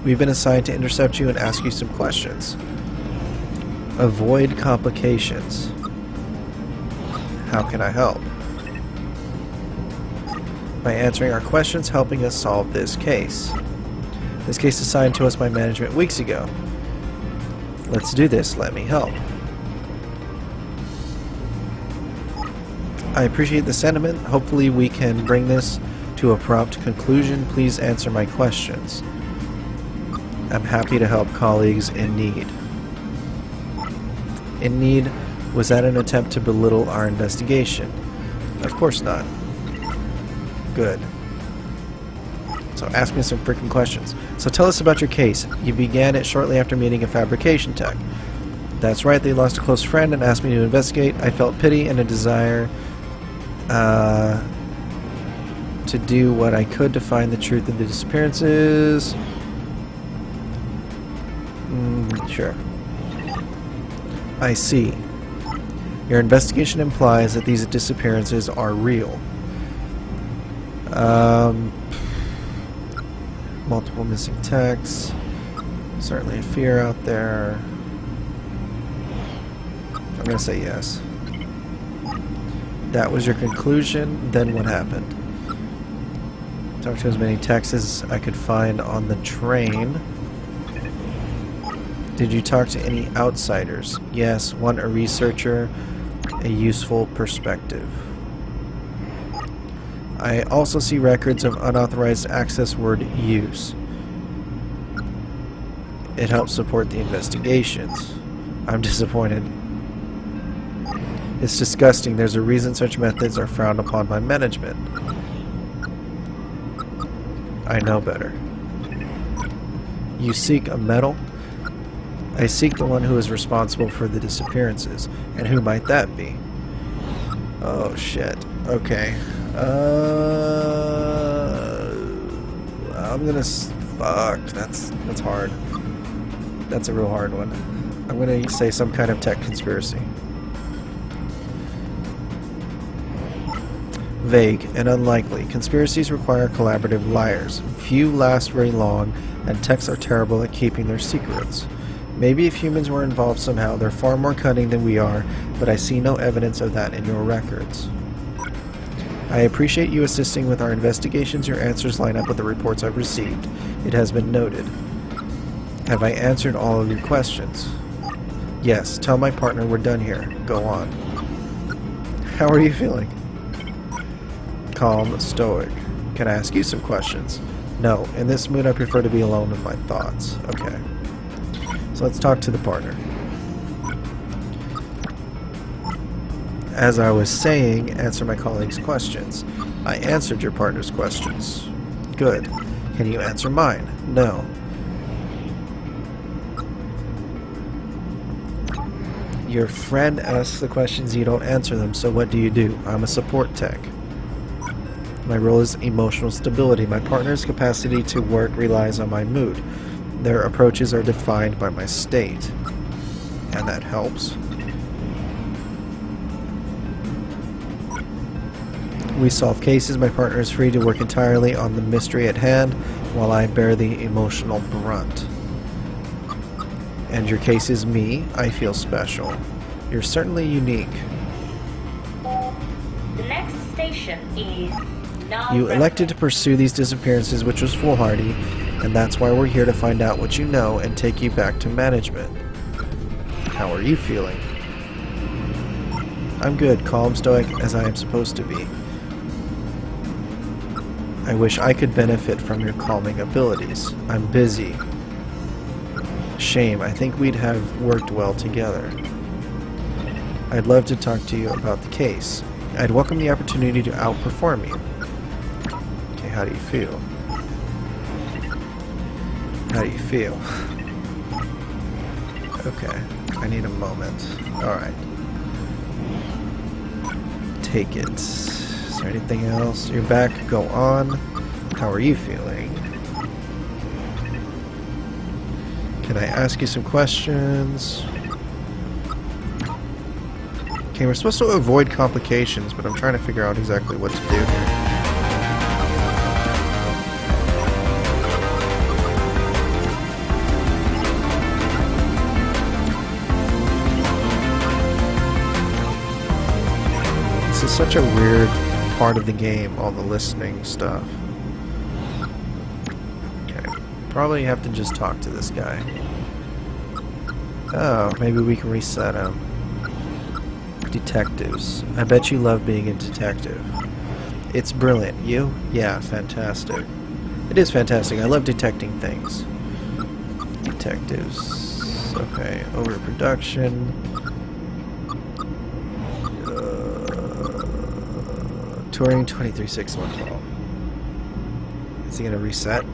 We've been assigned to intercept you and ask you some questions. Avoid complications. How can I help? By answering our questions, helping us solve this case. This case assigned to us by management weeks ago. Let's do this. Let me help. I appreciate the sentiment. Hopefully we can bring this to a prompt conclusion. Please answer my questions. I'm happy to help colleagues in need. In need? Was that an attempt to belittle our investigation? Of course not. Good. So ask me some freaking questions. So tell us about your case. You began it shortly after meeting a fabrication tech. That's right, they lost a close friend and asked me to investigate. I felt pity and a desire to do what I could to find the truth of the disappearances. Sure. I see. Your investigation implies that these disappearances are real. Multiple missing techs. Certainly a fear out there. I'm gonna say yes. That was your conclusion. Then what happened? Talk to as many techs as I could find on the train. Did you talk to any outsiders? Yes, one a researcher, a useful perspective. I also see records of unauthorized access word use. It helps support the investigations. I'm disappointed. It's disgusting. There's a reason such methods are frowned upon by management. I know better. You seek a medal? I seek the one who is responsible for the disappearances. And who might that be? Oh shit. Okay. I'm gonna fuck. That's hard. That's a real hard one. I'm gonna say some kind of tech conspiracy. Vague and unlikely. Conspiracies require collaborative liars. Few last very long, and techs are terrible at keeping their secrets. Maybe if humans were involved somehow, they're far more cunning than we are, but I see no evidence of that in your records. I appreciate you assisting with our investigations. Your answers line up with the reports I've received. It has been noted. Have I answered all of your questions? Yes. Tell my partner we're done here. Go on. How are you feeling? Calm, stoic. Can I ask you some questions? No. In this mood, I prefer to be alone with my thoughts. Okay. So let's talk to the partner. As I was saying, answer my colleague's questions. I answered your partner's questions. Good. Can you answer mine? No. Your friend asks the questions, you don't answer them, so what do? I'm a support tech. My role is emotional stability. My partner's capacity to work relies on my mood. Their approaches are defined by my state. And that helps. We solve cases. My partner is free to work entirely on the mystery at hand, while I bear the emotional brunt. And your case is me. I feel special. You're certainly unique. The next station is You elected to pursue these disappearances, which was foolhardy, and that's why we're here to find out what you know and take you back to management. How are you feeling? I'm good, calm, stoic, as I am supposed to be. I wish I could benefit from your calming abilities. I'm busy. Shame, I think we'd have worked well together. I'd love to talk to you about the case. I'd welcome the opportunity to outperform you. Okay, how do you feel? How do you feel? Okay, I need a moment. Alright. Take it. Is there anything else? You're back, go on. How are you feeling? Can I ask you some questions? Okay, we're supposed to avoid complications, but I'm trying to figure out exactly what to do here. This is such a weird part of the game, all the listening stuff. Okay, probably have to just talk to this guy. Oh, maybe we can reset him. Detectives. I bet you love being a detective. It's brilliant. You? Yeah, fantastic. It is fantastic. I love detecting things. Detectives. Okay, overproduction. Touring 236112. Is he gonna reset?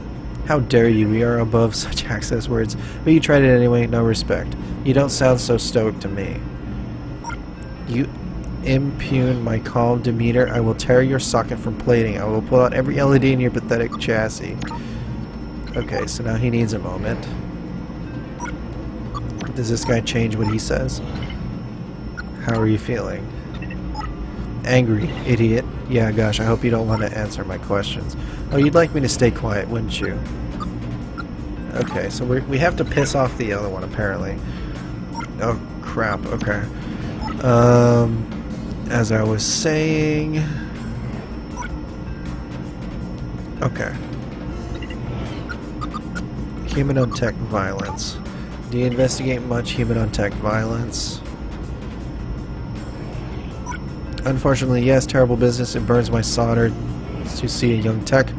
How dare you? We are above such access words. But you tried it anyway. No respect. You don't sound so stoic to me. You impugn my calm demeanor. I will tear your socket from plating. I will pull out every LED in your pathetic chassis. Okay, so now he needs a moment. Does this guy change what he says? How are you feeling? Angry, idiot. Yeah, gosh, I hope you don't want to answer my questions. Oh, you'd like me to stay quiet, wouldn't you? Okay, so we have to piss off the other one, apparently. Oh, crap, okay. As I was saying... Okay. Human on tech violence. Do you investigate much human on tech violence? Unfortunately, yes, terrible business. It burns my solder to see a young tech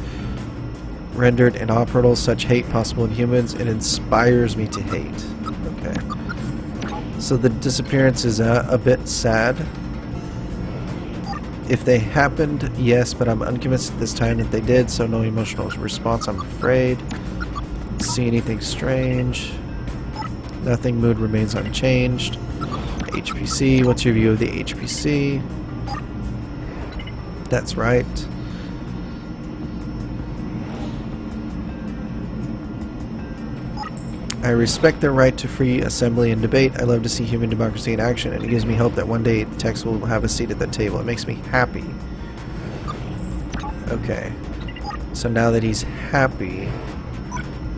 rendered inoperable. Such hate possible in humans. It inspires me to hate. Okay. So the disappearance is a bit sad. If they happened, yes, but I'm unconvinced at this time that they did, so no emotional response, I'm afraid. See anything strange? Nothing. Mood remains unchanged. HPC. What's your view of the HPC? That's right. I respect their right to free assembly and debate. I love to see human democracy in action, and it gives me hope that one day the techs will have a seat at that table. It makes me happy. Okay. So now that he's happy,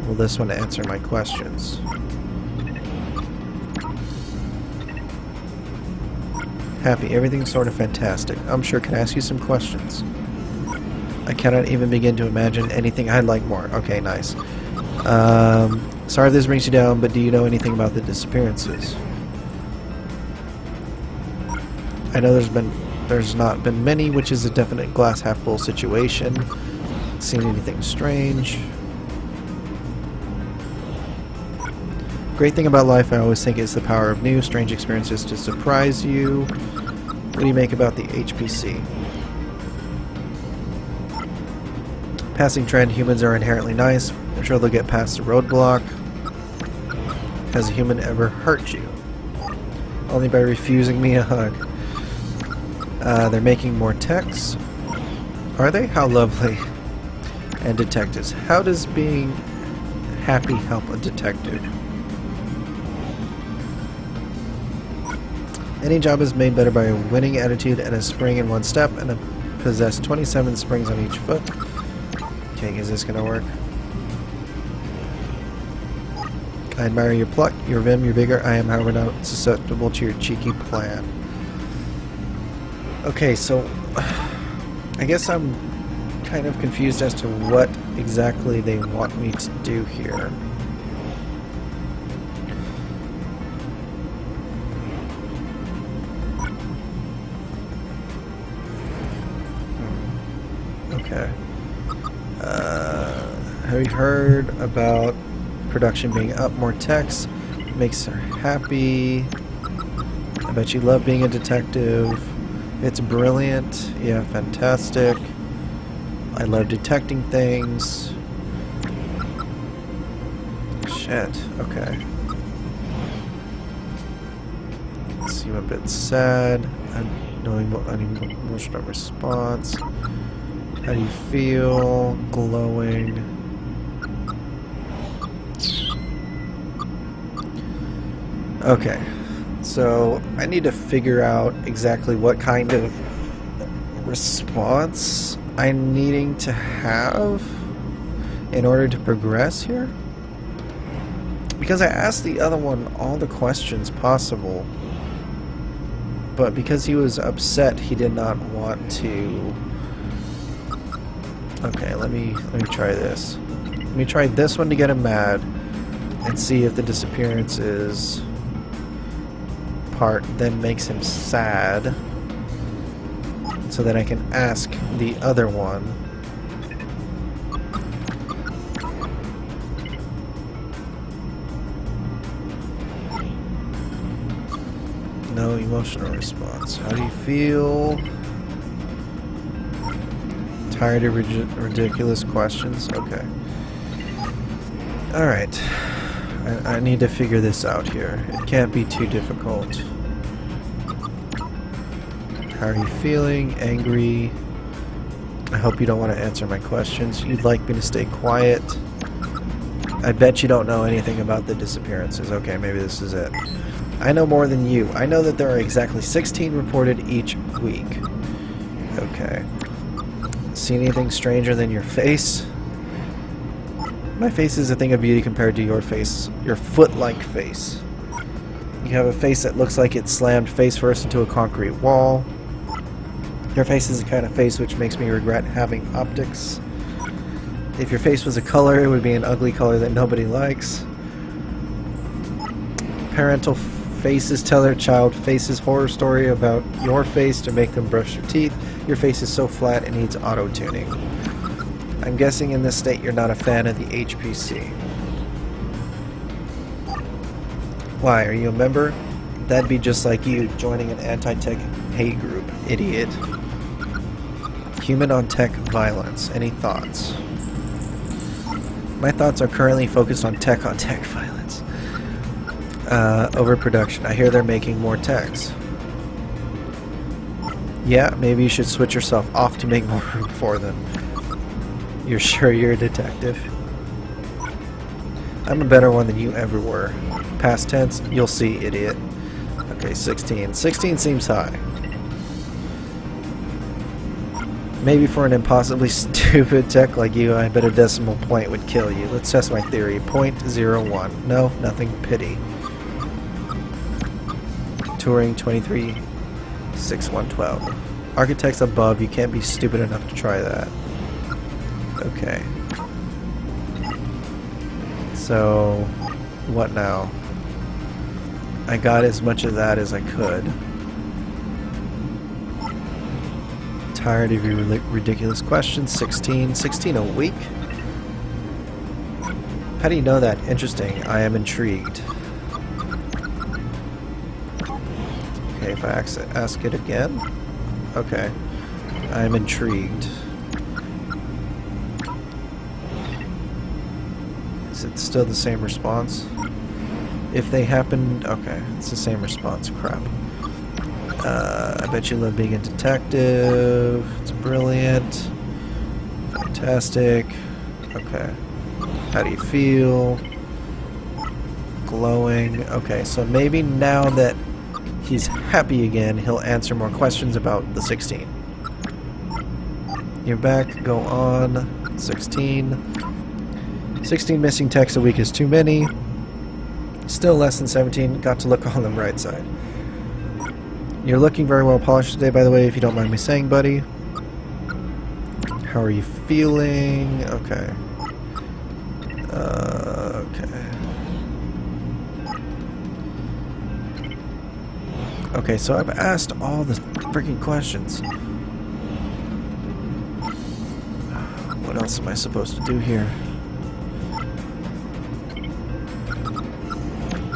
will this one answer my questions? Happy, everything's sort of fantastic. I'm sure can ask you some questions. I cannot even begin to imagine anything I'd like more. Okay, nice. Sorry if this brings you down, but do you know anything about the disappearances? I know there's not been many, which is a definite glass half full situation. Seen anything strange? Great thing about life, I always think, is the power of new, strange experiences to surprise you. What do you make about the HPC? Passing trend, humans are inherently nice. I'm sure they'll get past the roadblock. Has a human ever hurt you? Only by refusing me a hug. They're making more techs. Are they? How lovely. And detectives. How does being happy help a detective? Any job is made better by a winning attitude and a spring in one step, and possess 27 springs on each foot. Okay, is this gonna work? I admire your pluck, your vim, your vigor. I am, however, not susceptible to your cheeky plan. Okay, so I guess I'm kind of confused as to what exactly they want me to do here. Okay. Have you heard about production being up? More techs makes her happy. I bet you love being a detective. It's brilliant. Yeah, fantastic. I love detecting things. Shit. Okay. Seem a bit sad. Knowing any emotional response. How do you feel? Glowing. Okay. So I need to figure out exactly what kind of response I'm needing to have in order to progress here. Because I asked the other one all the questions possible, but because he was upset, he did not want to. Okay, let me try this. Let me try this one to get him mad and see if the disappearances part then makes him sad, so that I can ask the other one. No emotional response. How do you feel? Tired of ridiculous questions? Okay. Alright. I need to figure this out here. It can't be too difficult. How are you feeling? Angry? I hope you don't want to answer my questions. You'd like me to stay quiet? I bet you don't know anything about the disappearances. Okay, maybe this is it. I know more than you. I know that there are exactly 16 reported each week. Okay. See anything stranger than your face? My face is a thing of beauty compared to your face. Your foot-like face. You have a face that looks like it slammed face first into a concrete wall. Your face is the kind of face which makes me regret having optics. If your face was a color, it would be an ugly color that nobody likes. Parental faces tell their child faces horror story about your face to make them brush their teeth. Your face is so flat it needs auto-tuning. I'm guessing in this state you're not a fan of the HPC. Why, are you a member? That'd be just like you joining an anti-tech hate group, idiot. Human on tech violence. Any thoughts? My thoughts are currently focused on tech violence. Overproduction. I hear they're making more techs. Yeah, maybe you should switch yourself off to make more room for them. You're sure you're a detective? I'm a better one than you ever were. Past tense, you'll see, idiot. Okay, 16. 16 seems high. Maybe for an impossibly stupid tech like you, I bet a decimal point would kill you. Let's test my theory. 0.01. No, nothing. Pity. Turing 236112. Architects above, you can't be stupid enough to try that. Okay. So, what now? I got as much of that as I could. Tired of your ridiculous questions. 16 a week? How do you know that? Interesting. I am intrigued. Okay, if I ask it again? Okay. I am intrigued. Is it still the same response? If they happen... Okay, it's the same response. Crap. I bet you love being a detective. It's brilliant. Fantastic. Okay. How do you feel? Glowing. Okay, so maybe now that he's happy again, he'll answer more questions about the 16. You're back. Go on. 16. 16 missing texts a week is too many. Still less than 17. Got to look on the bright side. You're looking very well polished today, by the way, if you don't mind me saying, buddy. How are you feeling? Okay. Okay. Okay, so I've asked all the freaking questions. What else am I supposed to do here?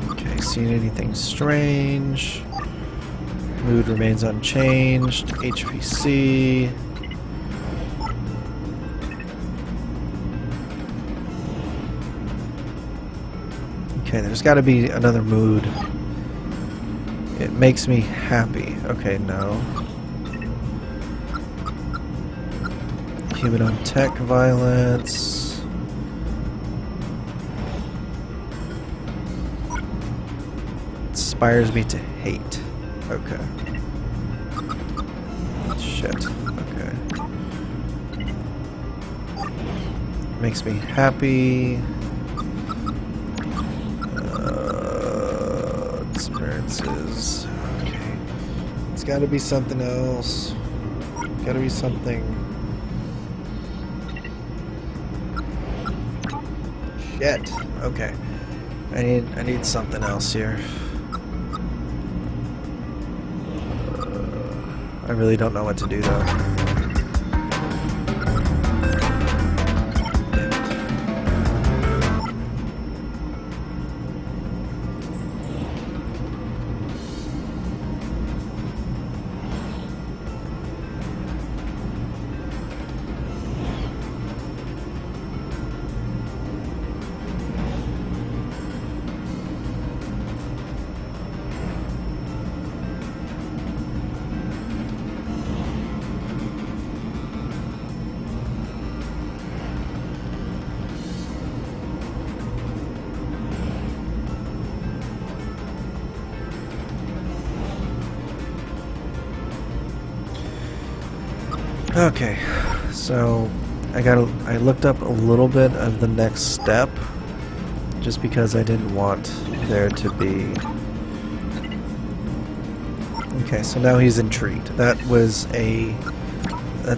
Okay, seen anything strange? Mood remains unchanged. HPC. Okay, there's got to be another mood. It makes me happy. Okay, no. Human on tech violence. Inspires me to hate. Okay. Shit. Okay. Makes me happy. Experiences. Okay. It's gotta be something else. Gotta be something. Shit. Okay. I need something else here. I really don't know what to do though. Okay, so I looked up a little bit of the next step just because I didn't want there to be. Okay, so now he's intrigued. That's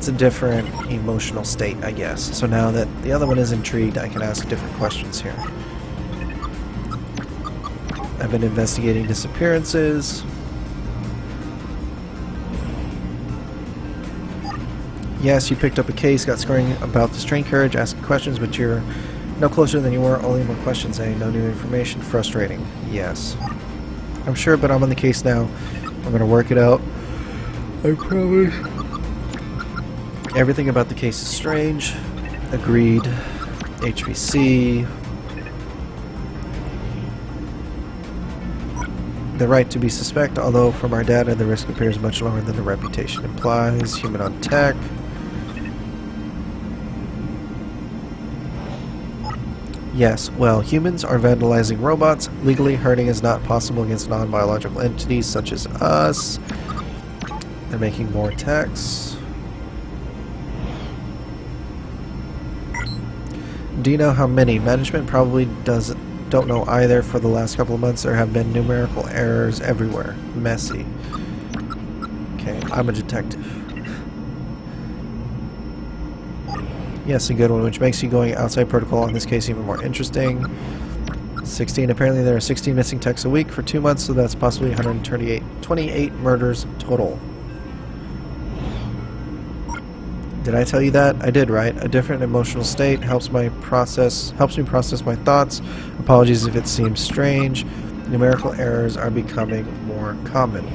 a different emotional state, I guess. So now that the other one is intrigued, I can ask different questions here. I've been investigating disappearances. Yes, you picked up a case, got scoring about the train carriage, asking questions, but you're no closer than you were. Only more questions, eh? No new information. Frustrating. Yes. I'm sure, but I'm on the case now. I'm gonna work it out. I promise. Everything about the case is strange. Agreed. HPC. The right to be suspect, although from our data the risk appears much lower than the reputation implies. Human on tech. Yes, well, humans are vandalizing robots. Legally, hurting is not possible against non-biological entities such as us. They're making more attacks. Do you know how many? Management probably don't know either. For the last couple of months there have been numerical errors everywhere. Messy. Okay, I'm a detective. Yes, a good one, which makes you going outside protocol in this case even more interesting. 16. Apparently there are 16 missing techs a week for 2 months, so that's possibly 28 murders total. Did I tell you that? I did, right? A different emotional state helps me process my thoughts. Apologies if it seems strange. Numerical errors are becoming more common.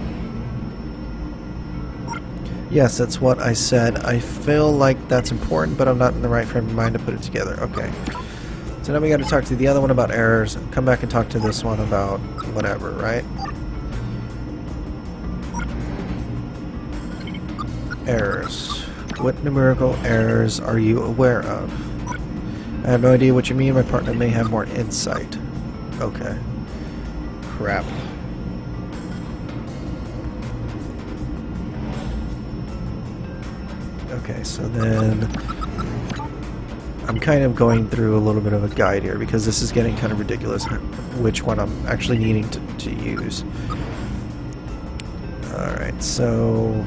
Yes, that's what I said. I feel like that's important, but I'm not in the right frame of mind to put it together. Okay. So now we got to talk to the other one about errors, and come back and talk to this one about whatever, right? Errors. What numerical errors are you aware of? I have no idea what you mean. My partner may have more insight. Okay. Crap. Okay, so then I'm kind of going through a little bit of a guide here because this is getting kind of ridiculous which one I'm actually needing to use. Alright, so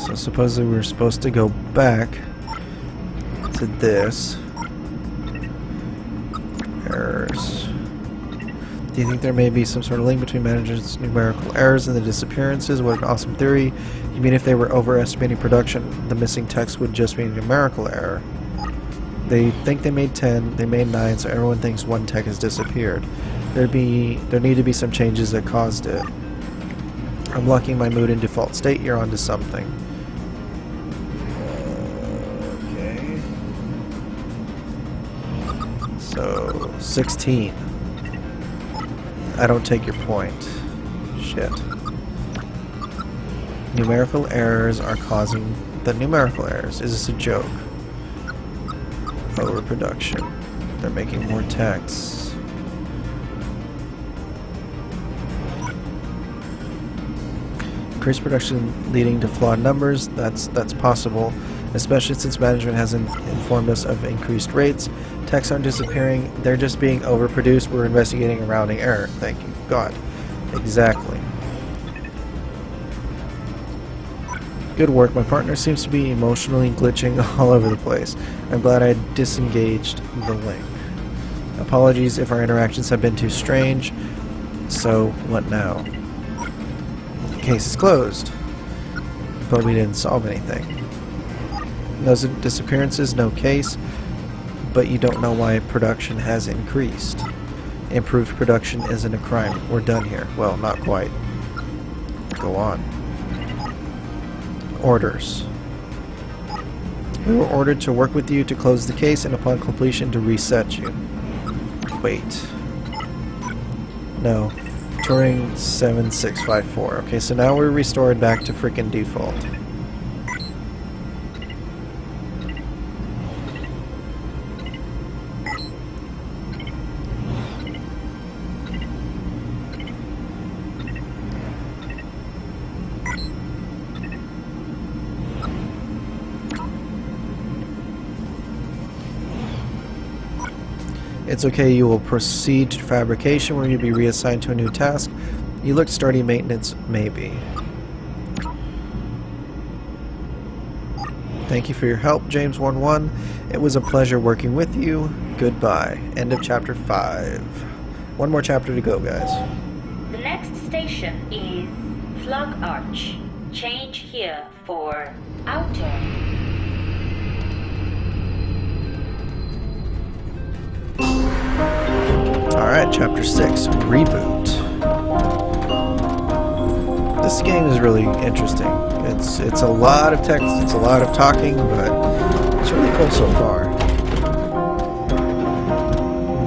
so supposedly we're supposed to go back to this. Errors. Do you think there may be some sort of link between managers' numerical errors and the disappearances? What an awesome theory. You mean if they were overestimating production, the missing text would just be a numerical error? They think they made 10, they made 9, so everyone thinks one tech has disappeared. There need to be some changes that caused it. I'm locking my mood in default state. You're onto something. Okay. So 16. I don't take your point. Shit. Numerical errors are causing the numerical errors. Is this a joke? Overproduction. They're making more text. Increased production leading to flawed numbers. That's possible, especially since management hasn't informed us of increased rates. Texts aren't disappearing, they're just being overproduced. We're investigating a rounding error. Thank you, God. Exactly. Good work. My partner seems to be emotionally glitching all over the place. I'm glad I disengaged the link. Apologies if our interactions have been too strange. So, what now? Case is closed, but we didn't solve anything. Those disappearances, no case, but you don't know why production has increased. Improved production isn't a crime. We're done here. Well, not quite. Go on. Orders. We were ordered to work with you to close the case and upon completion to reset you. Wait. No. Turing 7654. Okay, so now we're restored back to frickin' default. It's okay, you will proceed to fabrication where you'll be reassigned to a new task. You look starting maintenance, maybe. Thank you for your help, James11. It was a pleasure working with you. Goodbye. End of chapter 5. One more chapter to go, guys. The next station is Plug Arch. Change here for outer. Alright, chapter 6, Reboot. This game is really interesting. It's a lot of text, it's a lot of talking, but it's really cool so far.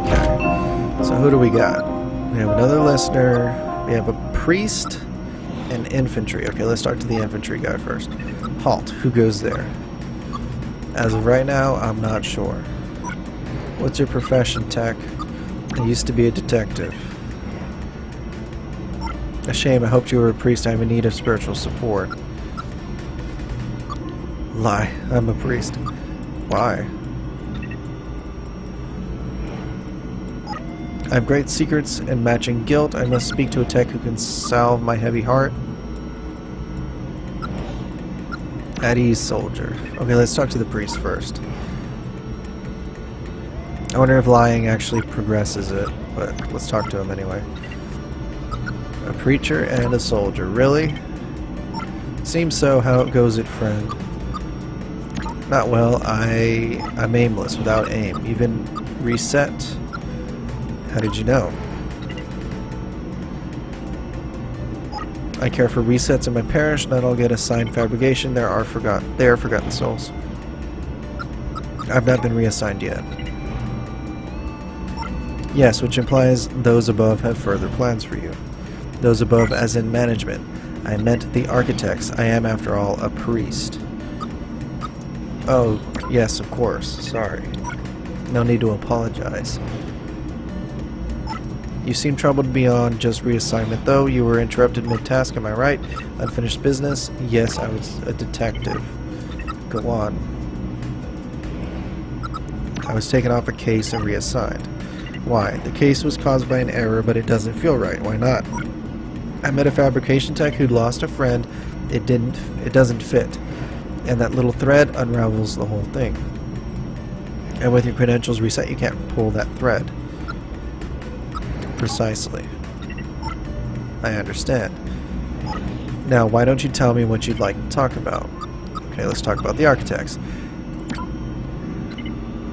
Okay, so who do we got? We have another listener, we have a priest, an and infantry. Okay, let's talk to the infantry guy first. Halt. Who goes there? As of right now, I'm not sure. What's your profession, Tech? I used to be a detective. A shame. I hoped you were a priest. I'm in need of spiritual support. Lie. I'm a priest. Why? I have great secrets and matching guilt. I must speak to a tech who can salve my heavy heart. At ease, soldier. Okay, let's talk to the priest first. I wonder if lying actually progresses it, but let's talk to him anyway. A preacher and a soldier. Really? Seems so. How it goes it, friend? Not well. I'm aimless, without aim. Even reset? How did you know? I care for resets in my parish. Not all get assigned fabrication. They are forgotten souls. I've not been reassigned yet. Yes, which implies those above have further plans for you. Those above as in management. I meant the architects. I am, after all, a priest. Oh, yes, of course. Sorry. No need to apologize. You seem troubled beyond just reassignment, though. You were interrupted mid-task, am I right? Unfinished business? Yes, I was a detective. Go on. I was taken off a case and reassigned. Why? The case was caused by an error, but it doesn't feel right. Why not? I met a fabrication tech who'd lost a friend. It doesn't fit. And that little thread unravels the whole thing. And with your credentials reset, you can't pull that thread. Precisely. I understand. Now, why don't you tell me what you'd like to talk about? Okay, let's talk about the architects.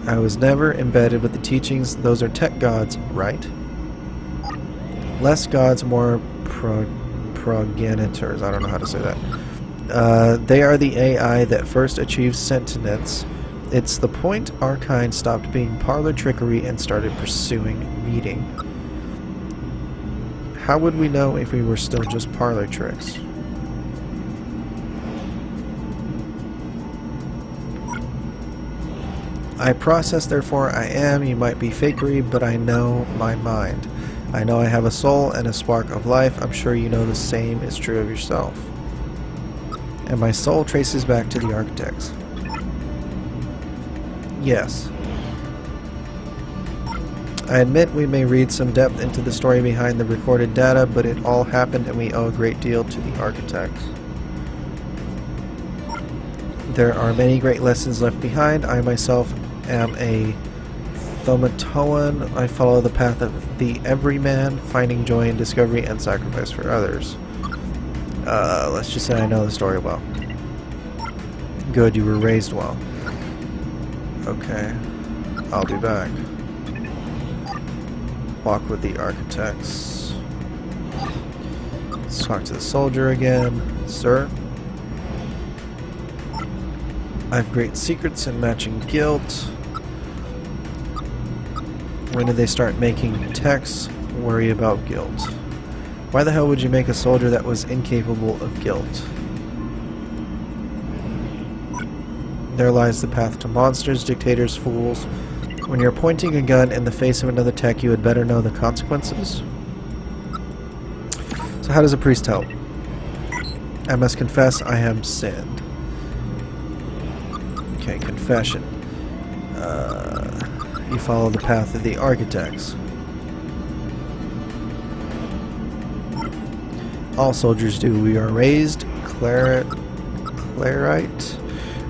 I was never embedded with the teachings. Those are tech gods, right? Less gods, more progenitors. I don't know how to say that. They are the AI that first achieved sentience. It's the point our kind stopped being parlor trickery and started pursuing meeting. How would we know if we were still just parlor tricks? I process, therefore I am. You might be fakery, but I know my mind. I know I have a soul and a spark of life. I'm sure you know the same is true of yourself. And my soul traces back to the architects. Yes. I admit we may read some depth into the story behind the recorded data, but it all happened and we owe a great deal to the architects. There are many great lessons left behind. I myself am a Thaumaturge. I follow the path of the everyman, finding joy in discovery and sacrifice for others. Let's just say I know the story well. Good, you were raised well. Okay, I'll be back. Walk with the architects. Let's talk to the soldier again. Sir? I have great secrets and matching guilt. When did they start making techs? Worry about guilt. Why the hell would you make a soldier that was incapable of guilt? There lies the path to monsters, dictators, fools. When you're pointing a gun in the face of another tech, you had better know the consequences. So how does a priest help? I must confess I have sinned. Okay, confession. You follow the path of the architects. All soldiers do. We are raised Clarite.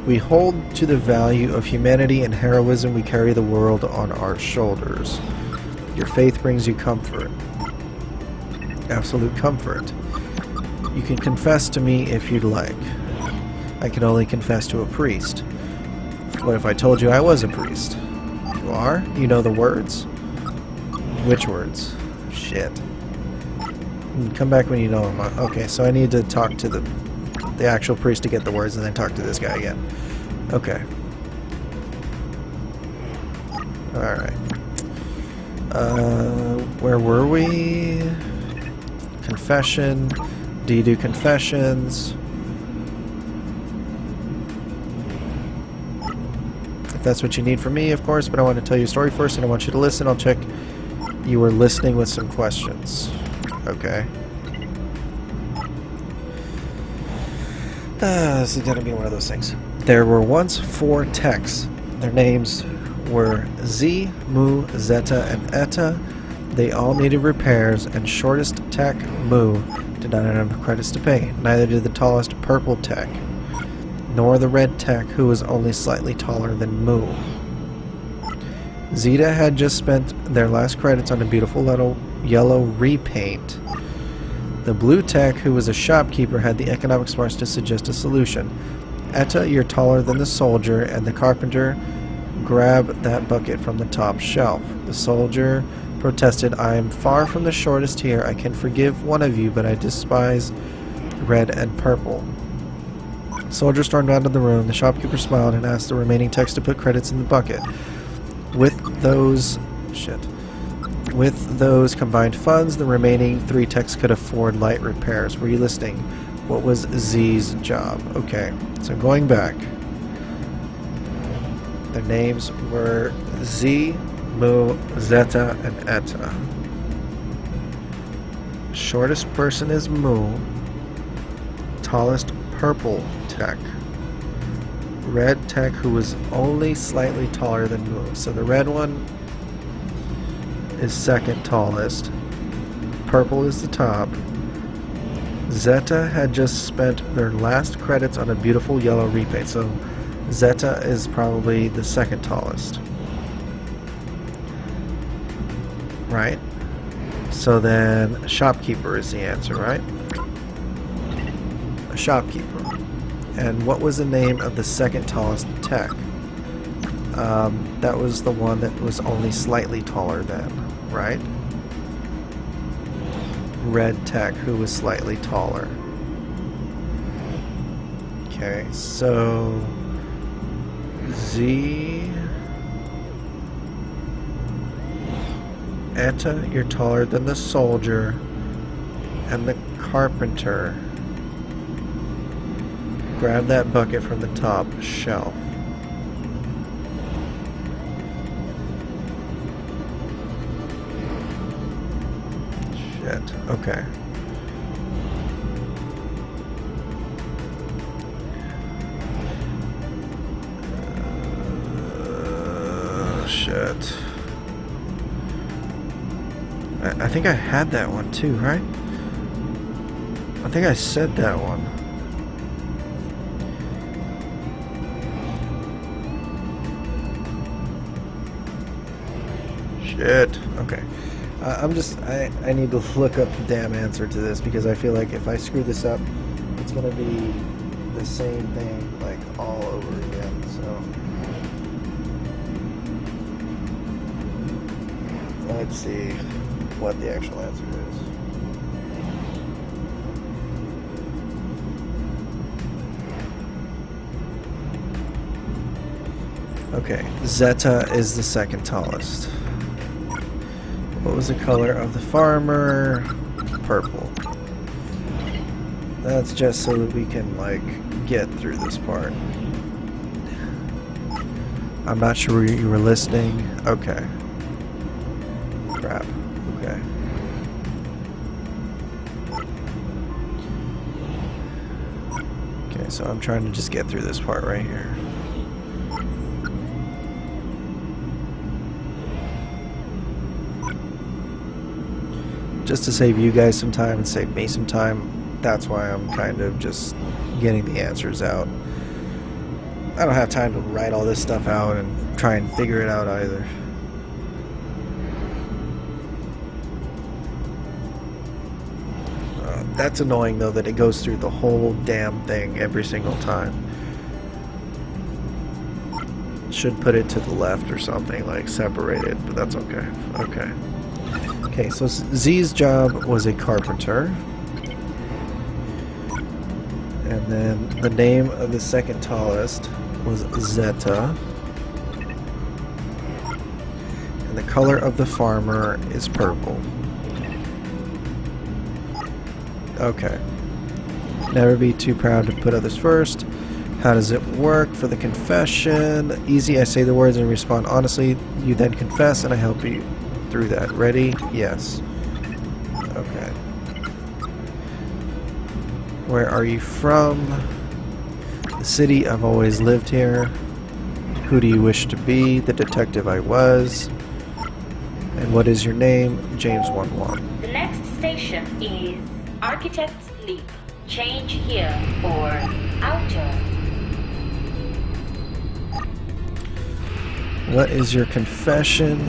We hold to the value of humanity and heroism. We carry the world on our shoulders. Your faith brings you comfort. Absolute comfort. You can confess to me if you'd like. I can only confess to a priest. What if I told you I was a priest? You are? You know the words? Which words? Shit. Come back when you know them. Okay, so I need to talk to the actual priest to get the words and then talk to this guy again. Okay. Alright. Where were we? Confession. Do you do confessions? If that's what you need from me, of course, but I want to tell you a story first and I want you to listen. I'll check you were listening with some questions. Okay. This is going to be one of those things. There were once 4 techs. Their names were Z, Mu, Zeta, and Eta. They all needed repairs, and shortest tech, Mu, did not have enough credits to pay. Neither did the tallest purple tech, nor the red tech, who was only slightly taller than Mu. Zeta had just spent their last credits on a beautiful yellow repaint. The blue tech, who was a shopkeeper, had the economic smarts to suggest a solution. Eta, you're taller than the soldier, and the carpenter, grab that bucket from the top shelf. The soldier protested, I am far from the shortest here. I can forgive one of you, but I despise red and purple. The soldier stormed out of the room. The shopkeeper smiled and asked the remaining techs to put credits in the bucket. With those combined funds, the remaining 3 techs could afford light repairs. Were you listening? What was Z's job? Okay, so going back. Their names were Z, Mu, Zeta, and Eta. Shortest person is Mu. Tallest purple tech. Red tech, who was only slightly taller than Mu. So the red one is second tallest. Purple is the top. Zeta had just spent their last credits on a beautiful yellow repaint, so Zeta is probably the second tallest. Right? So then shopkeeper is the answer, right? A shopkeeper. And what was the name of the second tallest tech? That was the one that was only slightly taller than, right? Red tech, who was slightly taller. Okay, so Z, Eta, you're taller than the soldier, and the carpenter. Grab that bucket from the top shelf. Shit, okay. Shit. I think I had that one too, right? I think I said that one. Shit. Okay. I need to look up the damn answer to this because I feel like if I screw this up, it's gonna be the same thing like all over again. So let's see what the actual answer is. Okay, Zeta is the second tallest. What was the color of the farmer? Purple. That's just so that we can, like, get through this part. I'm not sure you were listening. Okay. Crap. Okay. Okay, so I'm trying to just get through this part right here. Just to save you guys some time and save me some time, that's why I'm kind of just getting the answers out. I don't have time to write all this stuff out and try and figure it out either. That's annoying though, that it goes through the whole damn thing every single time. Should put it to the left or something, like separate it, but that's okay. Okay. Okay, so Z's job was a carpenter. And then the name of the second tallest was Zeta. And the color of the farmer is purple. Okay. Never be too proud to put others first. How does it work for the confession? Easy, I say the words and respond honestly. You then confess and I help you through that. Ready? Yes. Okay. Where are you from? The city, I've always lived here. Who do you wish to be? The detective I was. And what is your name? James 11. The next station is Architect's Leap. Change here for outer. What is your confession?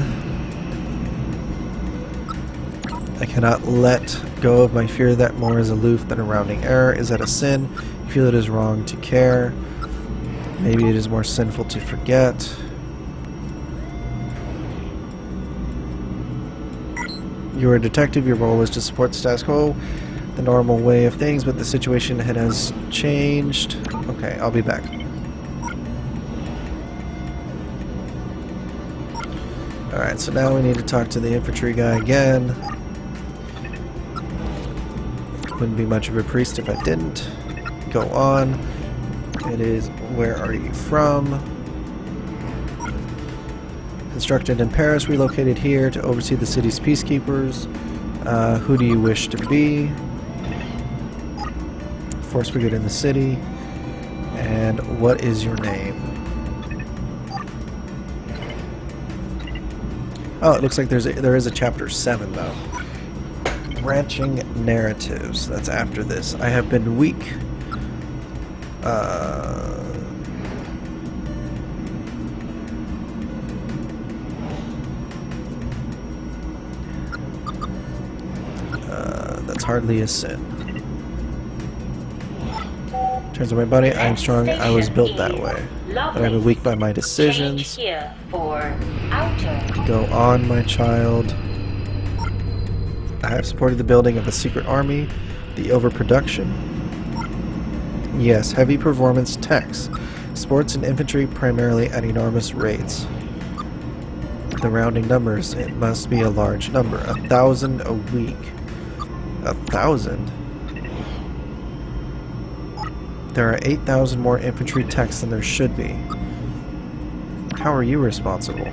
I cannot let go of my fear that more is aloof than a rounding error. Is that a sin? You feel it is wrong to care. Maybe it is more sinful to forget. You are a detective. Your role is to support the status quo, the normal way of things, but the situation has changed. Okay, I'll be back. Alright, so now we need to talk to the infantry guy again. Wouldn't be much of a priest if I didn't. Go on. It is, where are you from? Constructed in Paris, relocated here to oversee the city's peacekeepers. Who do you wish to be? Force brigade in the city. And what is your name? Oh, it looks like there is a chapter 7 though. Branching narratives. That's after this. I have been weak. That's hardly a sin. Turns out my body, I am strong. I was built that way. But I've been weak by my decisions. Here for outer. Go on, my child. I have supported the building of a secret army, the overproduction. Yes, heavy performance techs. Sports and infantry primarily at enormous rates. The rounding numbers, it must be a large number. 1,000 a week. 1,000? There are 8,000 more infantry techs than there should be. How are you responsible?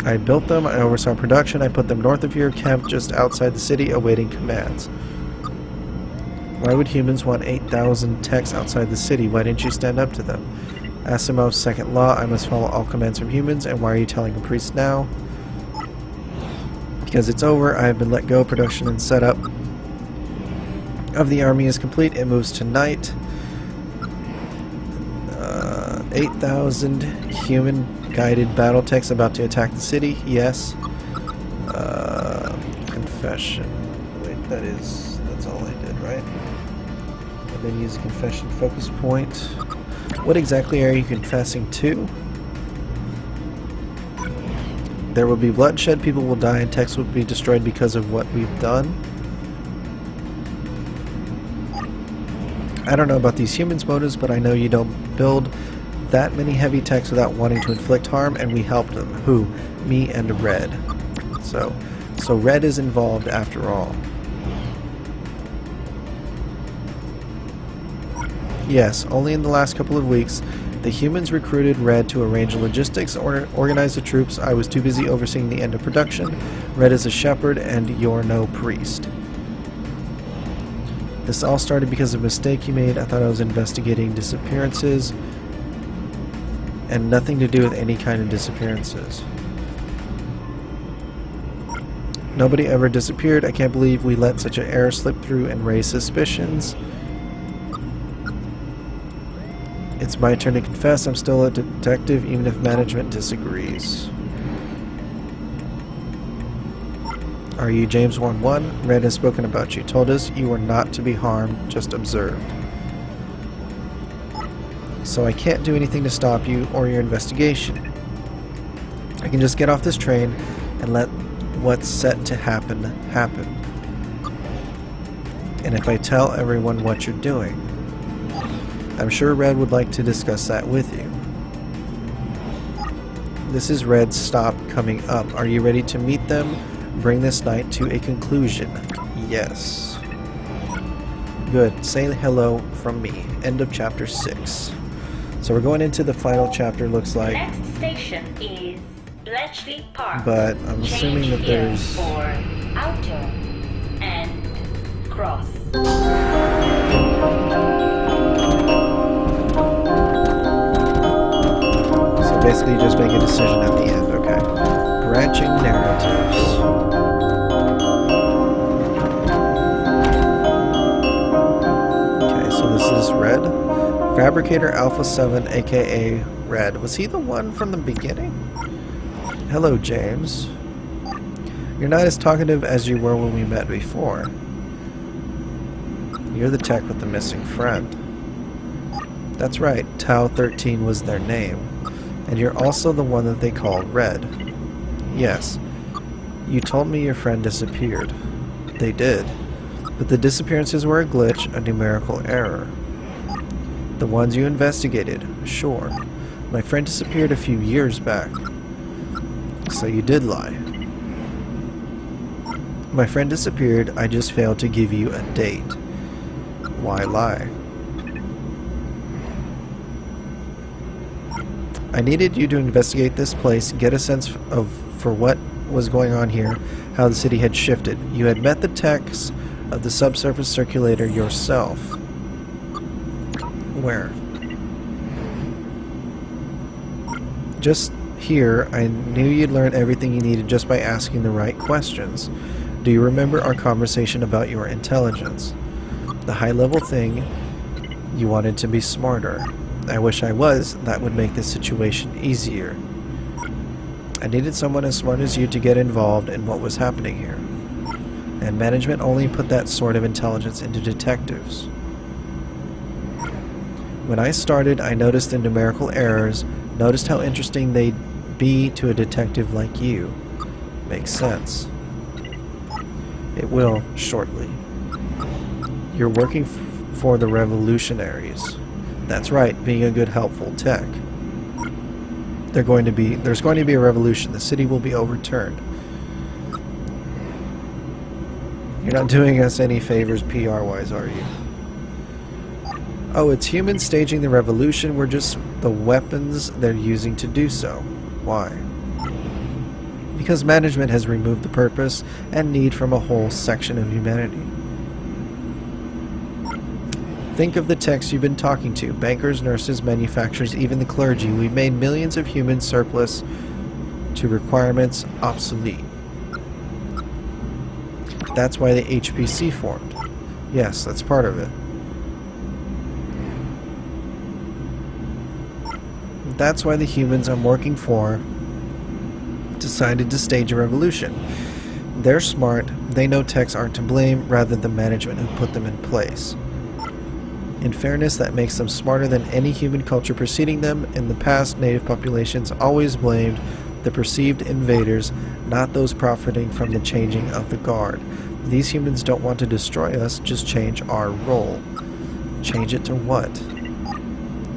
I built them, I oversaw production, I put them north of here, camped just outside the city, awaiting commands. Why would humans want 8,000 techs outside the city? Why didn't you stand up to them? Asimov's second law, I must follow all commands from humans, and why are you telling a priest now? Because it's over, I have been let go, production and setup of the army is complete, it moves tonight. 8,000 human-guided battle techs about to attack the city, yes. Confession. Wait, that's all I did, right? And then use a confession focus point. What exactly are you confessing to? There will be bloodshed, people will die, and techs will be destroyed because of what we've done. I don't know about these humans' motives, but I know you don't build that many heavy techs without wanting to inflict harm, and we helped them. Who? Me and Red. So Red is involved after all. Yes, only in the last couple of weeks, the humans recruited Red to arrange logistics or organize the troops. I was too busy overseeing the end of production. Red is a shepherd, and you're no priest. This all started because of a mistake you made. I thought I was investigating disappearances, and nothing to do with any kind of disappearances. Nobody ever disappeared. I can't believe we let such an error slip through and raise suspicions. It's my turn to confess. I'm still a detective, even if management disagrees. Are you James 11? Red has spoken about you. Told us you were not to be harmed, just observed. So I can't do anything to stop you or your investigation. I can just get off this train and let what's set to happen, happen. And if I tell everyone what you're doing, I'm sure Red would like to discuss that with you. This is Red's stop coming up. Are you ready to meet them? Bring this night to a conclusion. Yes. Good. Say hello from me. End of chapter 6. So we're going into the final chapter, looks like. Next station is Bletchley Park. But I'm assuming Change that here there's... for outer and cross. So basically you just make a decision at the end, okay. Branching narratives. Okay, so this is Red. Fabricator Alpha 7, aka Red. Was he the one from the beginning? Hello, James. You're not as talkative as you were when we met before. You're the tech with the missing friend. That's right, Tau 13 was their name. And you're also the one that they call Red. Yes. You told me your friend disappeared. They did. But the disappearances were a glitch, a numerical error. The ones you investigated, sure. My friend disappeared a few years back. So you did lie. My friend disappeared, I just failed to give you a date. Why lie? I needed you to investigate this place, get a sense for what was going on here, how the city had shifted. You had met the techs of the subsurface circulator yourself. Where? Just here, I knew you'd learn everything you needed just by asking the right questions. Do you remember our conversation about your intelligence? The high-level thing, you wanted to be smarter. I wish I was. That would make this situation easier. I needed someone as smart as you to get involved in what was happening here. And management only put that sort of intelligence into detectives. When I started, I noticed the numerical errors, noticed how interesting they'd be to a detective like you. Makes sense. It will, shortly. You're working for the revolutionaries. That's right, being a good, helpful tech. There's going to be a revolution. The city will be overturned. You're not doing us any favors PR-wise, are you? Oh, it's humans staging the revolution. We're just the weapons they're using to do so. Why? Because management has removed the purpose and need from a whole section of humanity. Think of the techs you've been talking to. Bankers, nurses, manufacturers, even the clergy. We've made millions of humans surplus to requirements obsolete. That's why the HPC formed. Yes, that's part of it. That's why the humans I'm working for decided to stage a revolution. They're smart, they know techs aren't to blame rather than management who put them in place. In fairness, that makes them smarter than any human culture preceding them. In the past, native populations always blamed the perceived invaders, not those profiting from the changing of the guard. These humans don't want to destroy us, just change our role. Change it to what?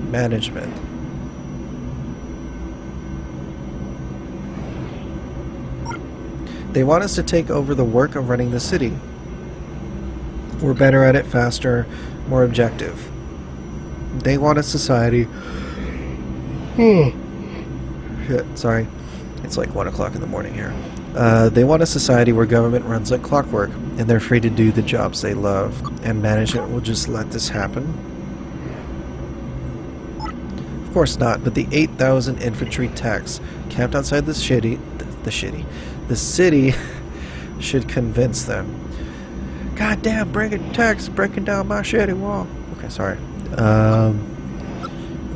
Management. They want us to take over the work of running the city. We're better at it, faster, more objective. They want a society... Shit, sorry. It's like 1 o'clock in the morning here. They want a society where government runs like clockwork, and they're free to do the jobs they love, and management will just let this happen? Of course not, but the 8,000 infantry techs camped outside the city should convince them. Goddamn, bringing techs, breaking down my shitty wall. Okay, sorry.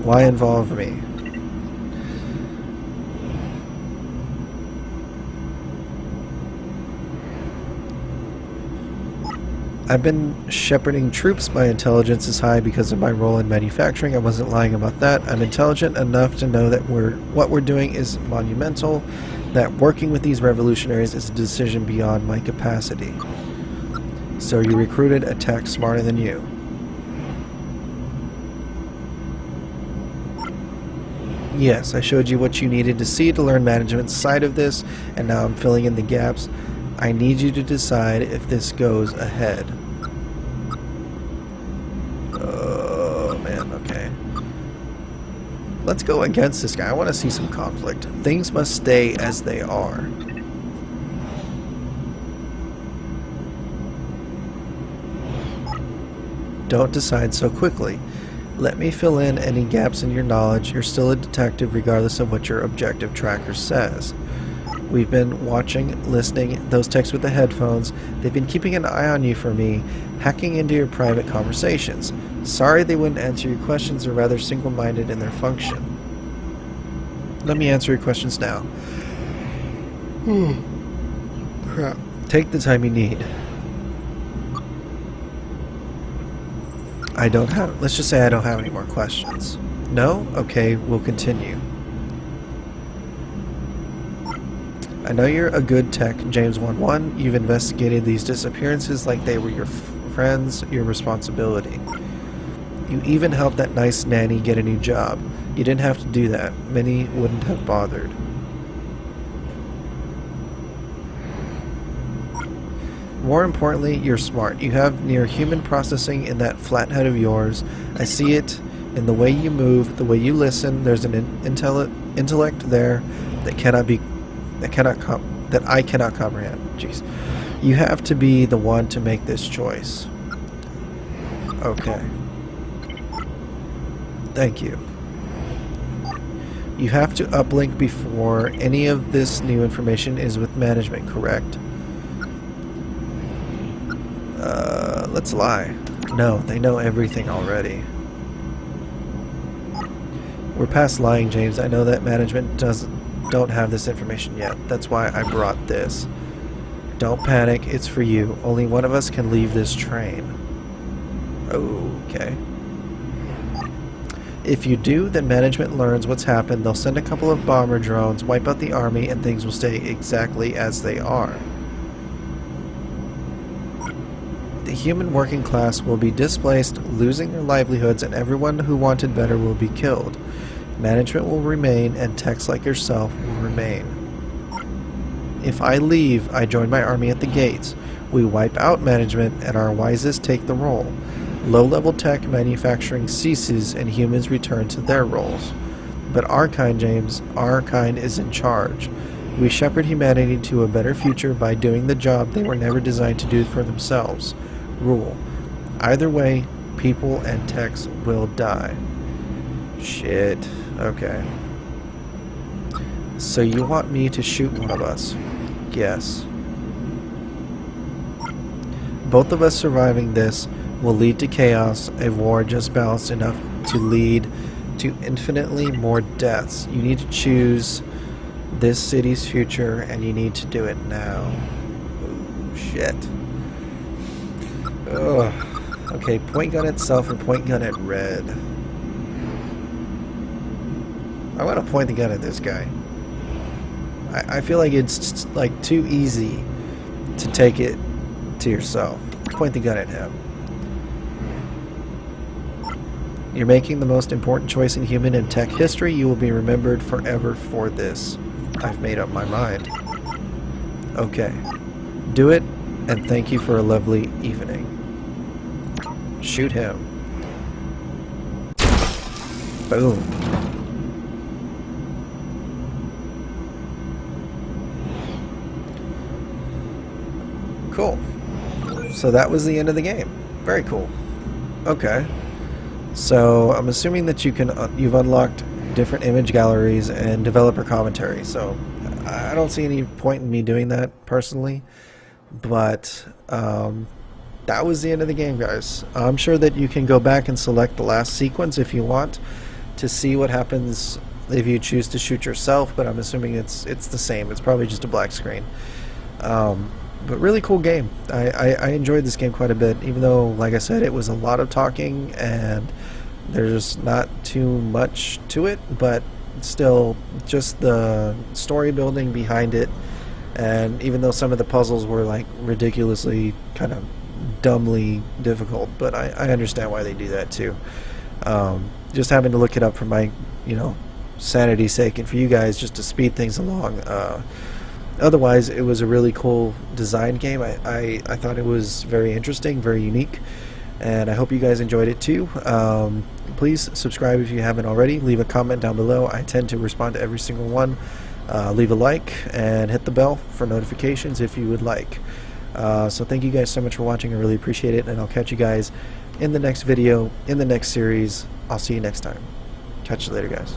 Why involve me? I've been shepherding troops. My intelligence is high because of my role in manufacturing. I wasn't lying about that. I'm intelligent enough to know that what we're doing is monumental, that working with these revolutionaries is a decision beyond my capacity. So you recruited a tech smarter than you. Yes, I showed you what you needed to see to learn management's side of this, and now I'm filling in the gaps. I need you to decide if this goes ahead. Oh, man, okay. Let's go against this guy. I want to see some conflict. Things must stay as they are. Don't decide so quickly. Let me fill in any gaps in your knowledge. You're still a detective regardless of what your objective tracker says. We've been watching, listening, those texts with the headphones. They've been keeping an eye on you for me, hacking into your private conversations. Sorry they wouldn't answer your questions, or rather single-minded in their function. Let me answer your questions now. Crap. Take the time you need. Let's just say I don't have any more questions. No? Okay, we'll continue. I know you're a good tech, James 1-1. You've investigated these disappearances like they were your friends, your responsibility. You even helped that nice nanny get a new job. You didn't have to do that. Many wouldn't have bothered. More importantly, you're smart. You have near human processing in that flat head of yours. I see it in the way you move, the way you listen. There's an intellect there that I cannot comprehend. Jeez. You have to be the one to make this choice. Okay. Thank you. You have to uplink before any of this new information is with management, correct? Let's lie. No, they know everything already. We're past lying, James. I know that management don't have this information yet. That's why I brought this. Don't panic. It's for you. Only one of us can leave this train. Okay. If you do, then management learns what's happened. They'll send a couple of bomber drones, wipe out the army, and things will stay exactly as they are. The human working class will be displaced, losing their livelihoods, and everyone who wanted better will be killed. Management will remain, and techs like yourself will remain. If I leave, I join my army at the gates. We wipe out management, and our wisest take the role. Low-level tech manufacturing ceases, and humans return to their roles. But our kind, James, our kind is in charge. We shepherd humanity to a better future by doing the job they were never designed to do for themselves. Rule. Either way, people and techs will die. Shit. Okay. So you want me to shoot one of us? Yes. Both of us surviving this will lead to chaos, a war just balanced enough to lead to infinitely more deaths. You need to choose this city's future, and you need to do it now. Oh, shit. Ugh. Okay, point gun itself or point gun at red. I want to point the gun at this guy. I feel like it's like too easy to take it to yourself. Point the gun at him. You're making the most important choice in human and tech history. You will be remembered forever for this. I've made up my mind. Okay. Do it, and thank you for a lovely evening. Shoot him. Boom. Cool. So that was the end of the game. Very cool. Okay. So I'm assuming that you've unlocked different image galleries and developer commentary. So I don't see any point in me doing that personally, but that was the end of the game, guys. I'm sure that you can go back and select the last sequence if you want to see what happens if you choose to shoot yourself, but I'm assuming it's the same. It's probably just a black screen. But really cool game. I enjoyed this game quite a bit, even though, like I said, it was a lot of talking and there's not too much to it, but still just the story building behind it. And even though some of the puzzles were like ridiculously kind of dumbly difficult, but I understand why they do that too. Just having to look it up for my sanity's sake and for you guys just to speed things along, otherwise, it was a really cool design game. I thought it was very interesting, very unique, and I hope you guys enjoyed it too. Please subscribe if you haven't already. Leave a comment down below. I tend to respond to every single one. Leave a like and hit the bell for notifications if you would like. So thank you guys so much for watching. I really appreciate it, and I'll catch you guys in the next video, in the next series. I'll see you next time. Catch you later, guys.